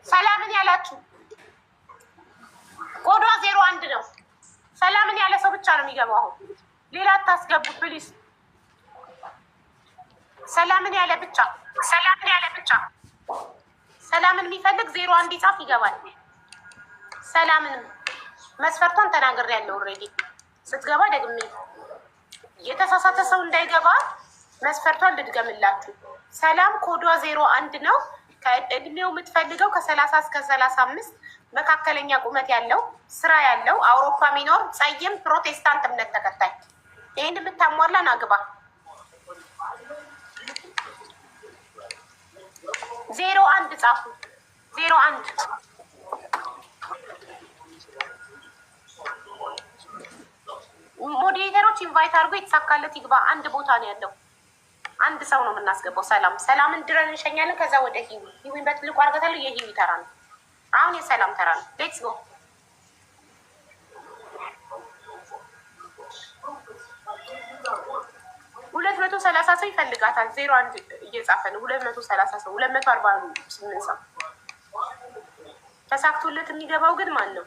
ሰላምን ያላችሁ ኮዷ 01 ነው። ሰላምን ያለ ሰው ብቻ ነው የሚገባው። አሁን ሌላ አታስገቡ ፕሊስ። ሰላምን ያለ ብቻ ሰላምን የሚፈልግ 01 ይጻፍ ይገባል። ሰላምን መስፈርቷን ተናግሬያለሁ ኦልሬዲ። ስትገባ ደግሜ የተሳሳተ ሰው እንዳይገባ መስፈርቷን ልድገምላችሁ። ሰላም ኮዷ 01 ነው። ከእድሜው የምትፈልገው ከ30 እስከ 35 መካከለኛ ቁመት ያለው ስራ ያለው አውሮፓ ሚኖር ጸይም ፕሮቴስታንት እምነት ተከታይ። ይህን የምታሟላን አግባ። 01 ጻፉ። 01 ሞዴሬተሮች ኢንቫይት አድርጎ የተሳካለት ይግባ። አንድ ቦታ ነው ያለው። አንድ ሰው ነው የምናስገባው። ሰላምን ድረን እንሸኛለን። ከዛ ወደ ሂዊን በትልቁ አርገታለሁ። የሂዊ ተራ ነው አሁን፣ የሰላም ተራ ነው። ሌትስ ጎ 230 ሰው ይፈልጋታል። 01 እየጻፈ ነው። 230 ሰው 248 ሰው ተሳክቶለት የሚገባው ግን ማን ነው?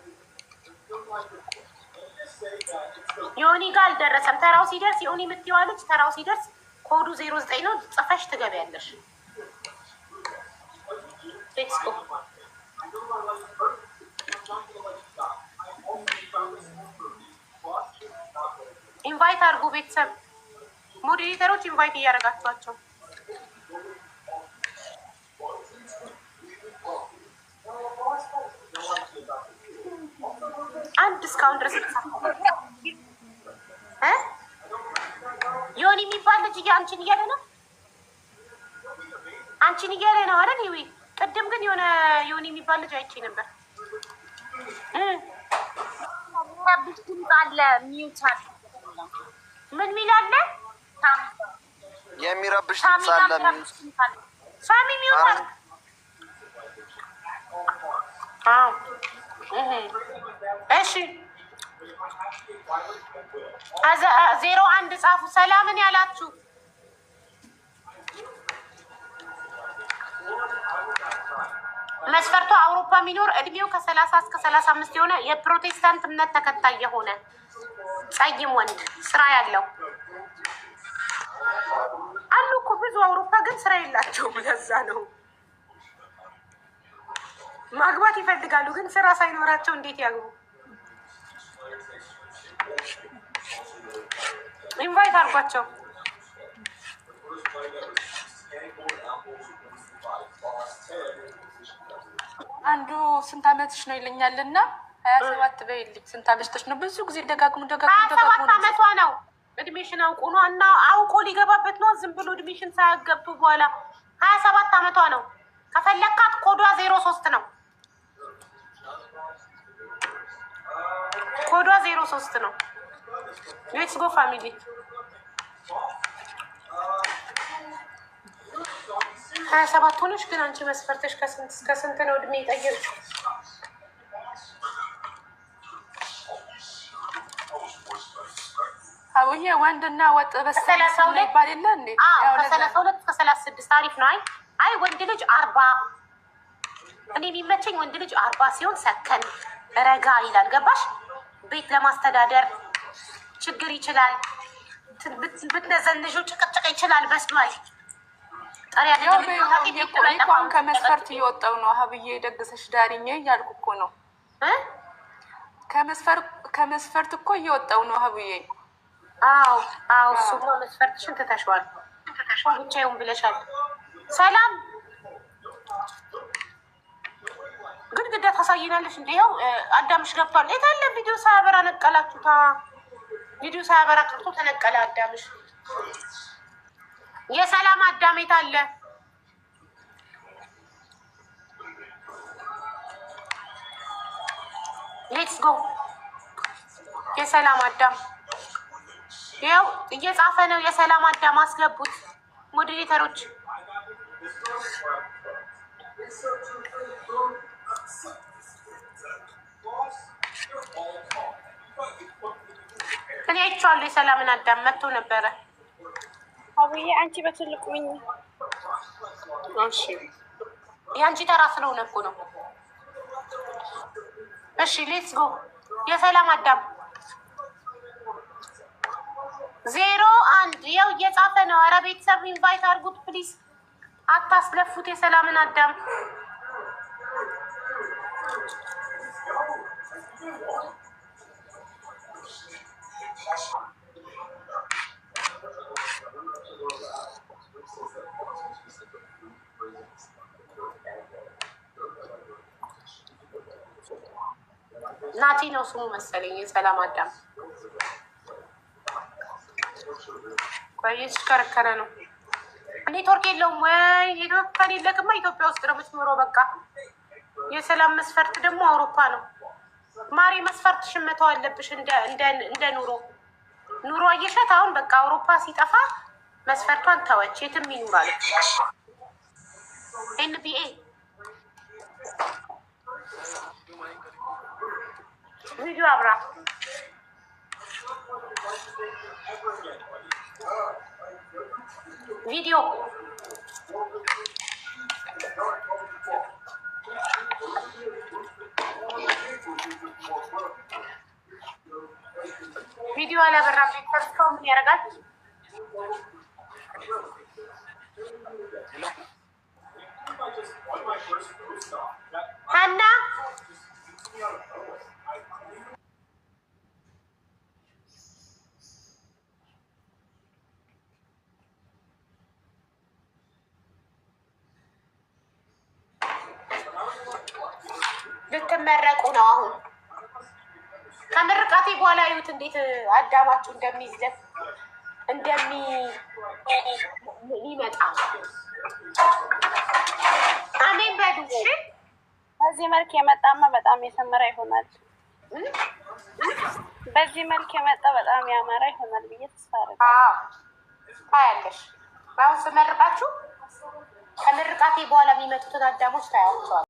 ዮኒ ጋር አልደረሰም። ተራው ሲደርስ ዮኒ የምትይዋለች። ተራው ሲደርስ ኮዱ 09 ነው። ጽፈሽ ትገቢያለሽ። ሌትስ ጎ ኢንቫይት አድርጉ ቤተሰብ። ሞዴሬተሮች ኢንቫይት እያደረጋችኋቸው አንድ እስካሁን ድረስ ዮኒ የሚባል ልጅ አንቺን እያለ ነው። አንቺን እያለ ነው አይደል? ይዊ ቅድም ግን የሆነ ዮኒ የሚባል ልጅ አይቼ ነበር። የሚረብሽ ድምፅ አለ። ሚዩት አለ። ምን ሚል አለ? የሚረብሽ ድምፅ አለ። ሳሚ ሚዩት አለ። እሺ 01 ጻፉ። ሰላምን ያላችሁ መስፈርቱ አውሮፓ የሚኖር እድሜው ከ30 እስከ 35 የሆነ የፕሮቴስታንት እምነት ተከታይ የሆነ ጸይም ወንድ ስራ ያለው አሉ እኮ ብዙ አውሮፓ ግን ስራ የላቸውም። ለዛ ነው ማግባት ይፈልጋሉ ግን ስራ ሳይኖራቸው እንዴት ያግቡ? ኢንቫይት አድርጓቸው። አንዱ ስንት አመትሽ ነው ይለኛል እና 27 በይልኝ። ስንት አመትሽ ነው? ብዙ ጊዜ ደጋግሙ 27 አመቷ ነው። እድሜሽን አውቁ ነው እና አውቆ ሊገባበት ነው። ዝም ብሎ እድሜሽን ሳያገቡ በኋላ 27 አመቷ ነው። ከፈለካት ኮዷ 03 ነው። ኮዷ 03 ነው። ሌትስ ጎ ፋሚሊ። ሀያ ሰባት ሆነሽ ግን አንቺ መስፈርተሽ ከስንት እስከ ስንት ነው እድሜ የጠየቅሽው? አውዬ ወንድና ወጥ በሰላሳ ይባል የለ እንዴ? ከ32 እስከ 36 አሪፍ ነው። አይ ወንድ ልጅ 40 እኔ የሚመቸኝ ወንድ ልጅ 40 ሲሆን ሰከን ረጋ ይላል። ገባሽ? ቤት ለማስተዳደር ችግር ይችላል። ብትነዘንዡ ጭቅጭቅ ይችላል። በስሏል አሁን ከመስፈርት እየወጣው ነው። ሀብዬ ደግሰሽ ዳሪኝ እያልኩ እኮ ነው። ከመስፈርት እኮ እየወጣው ነው ሀብዬ። አዎ እሱ መስፈርትሽን ትተሽዋል። ብቻዬን ብለሻል። ሰላም ግን ግዳ ታሳይናለሽ እንዴ? ያው አዳምሽ ገብቷል። የታለ ቪዲዮ ሳያበራ ነቀላችሁታ? ቪዲዮ ሳያበራ ቀርቶ ተነቀለ አዳምሽ። የሰላም አዳም የት አለ? ሌትስ ጎ። የሰላም አዳም ያው እየጻፈ ነው። የሰላም አዳም አስገቡት ሞዴሬተሮች። እኔ አይቼዋለሁ። የሰላምን አዳም መጥቶ ነበረ። አብዬ አንቺ በትልቁኝ። እሺ የአንቺ ተራ ስለሆነ እኮ ነው። እሺ ሌትስ ጎ። የሰላም አዳም 01 ያው እየጻፈ ነው። ኧረ ቤተሰብ ኢንቫይት አድርጉት ፕሊዝ፣ አታስለፉት የሰላምን አዳም። ናቲ ነው ስሙ መሰለኝ። የሰላም አዳም እየተሽከረከረ ነው። ኔትወርክ የለውም ወይ? ኔትወርክ ከሌለክማ ኢትዮጵያ ውስጥ ነው የምትኖረው። በቃ የሰላም መስፈርት ደግሞ አውሮፓ ነው። ማሪ መስፈርትሽን መተው አለብሽ። እንደ ኑሮ አየሻት። አሁን በቃ አውሮፓ ሲጠፋ መስፈርቷን ተወች። የትም ይኑራል። ኤንቢኤ ቪዲዮ አብራ ቪዲዮ ቪዲዮ አላበራም። ተርስተው ምን ያደርጋል? ሀና ልትመረቁ ነው አሁን። ከምርቃቴ በኋላ ይሁት እንዴት አዳማችሁ እንደሚይዝለት እንደሚመጣ አሜን በሉ። በዚህ መልክ የመጣማ በጣም የሰመረ ይሆናል። በዚህ መልክ የመጣ በጣም ያማረ ይሆናል ብዬ ተስፋ አደርጋለሁ። ታያለሽ። በአሁን ስመርቃችሁ ከምርቃቴ በኋላ የሚመጡትን አዳሞች ታያቸዋል።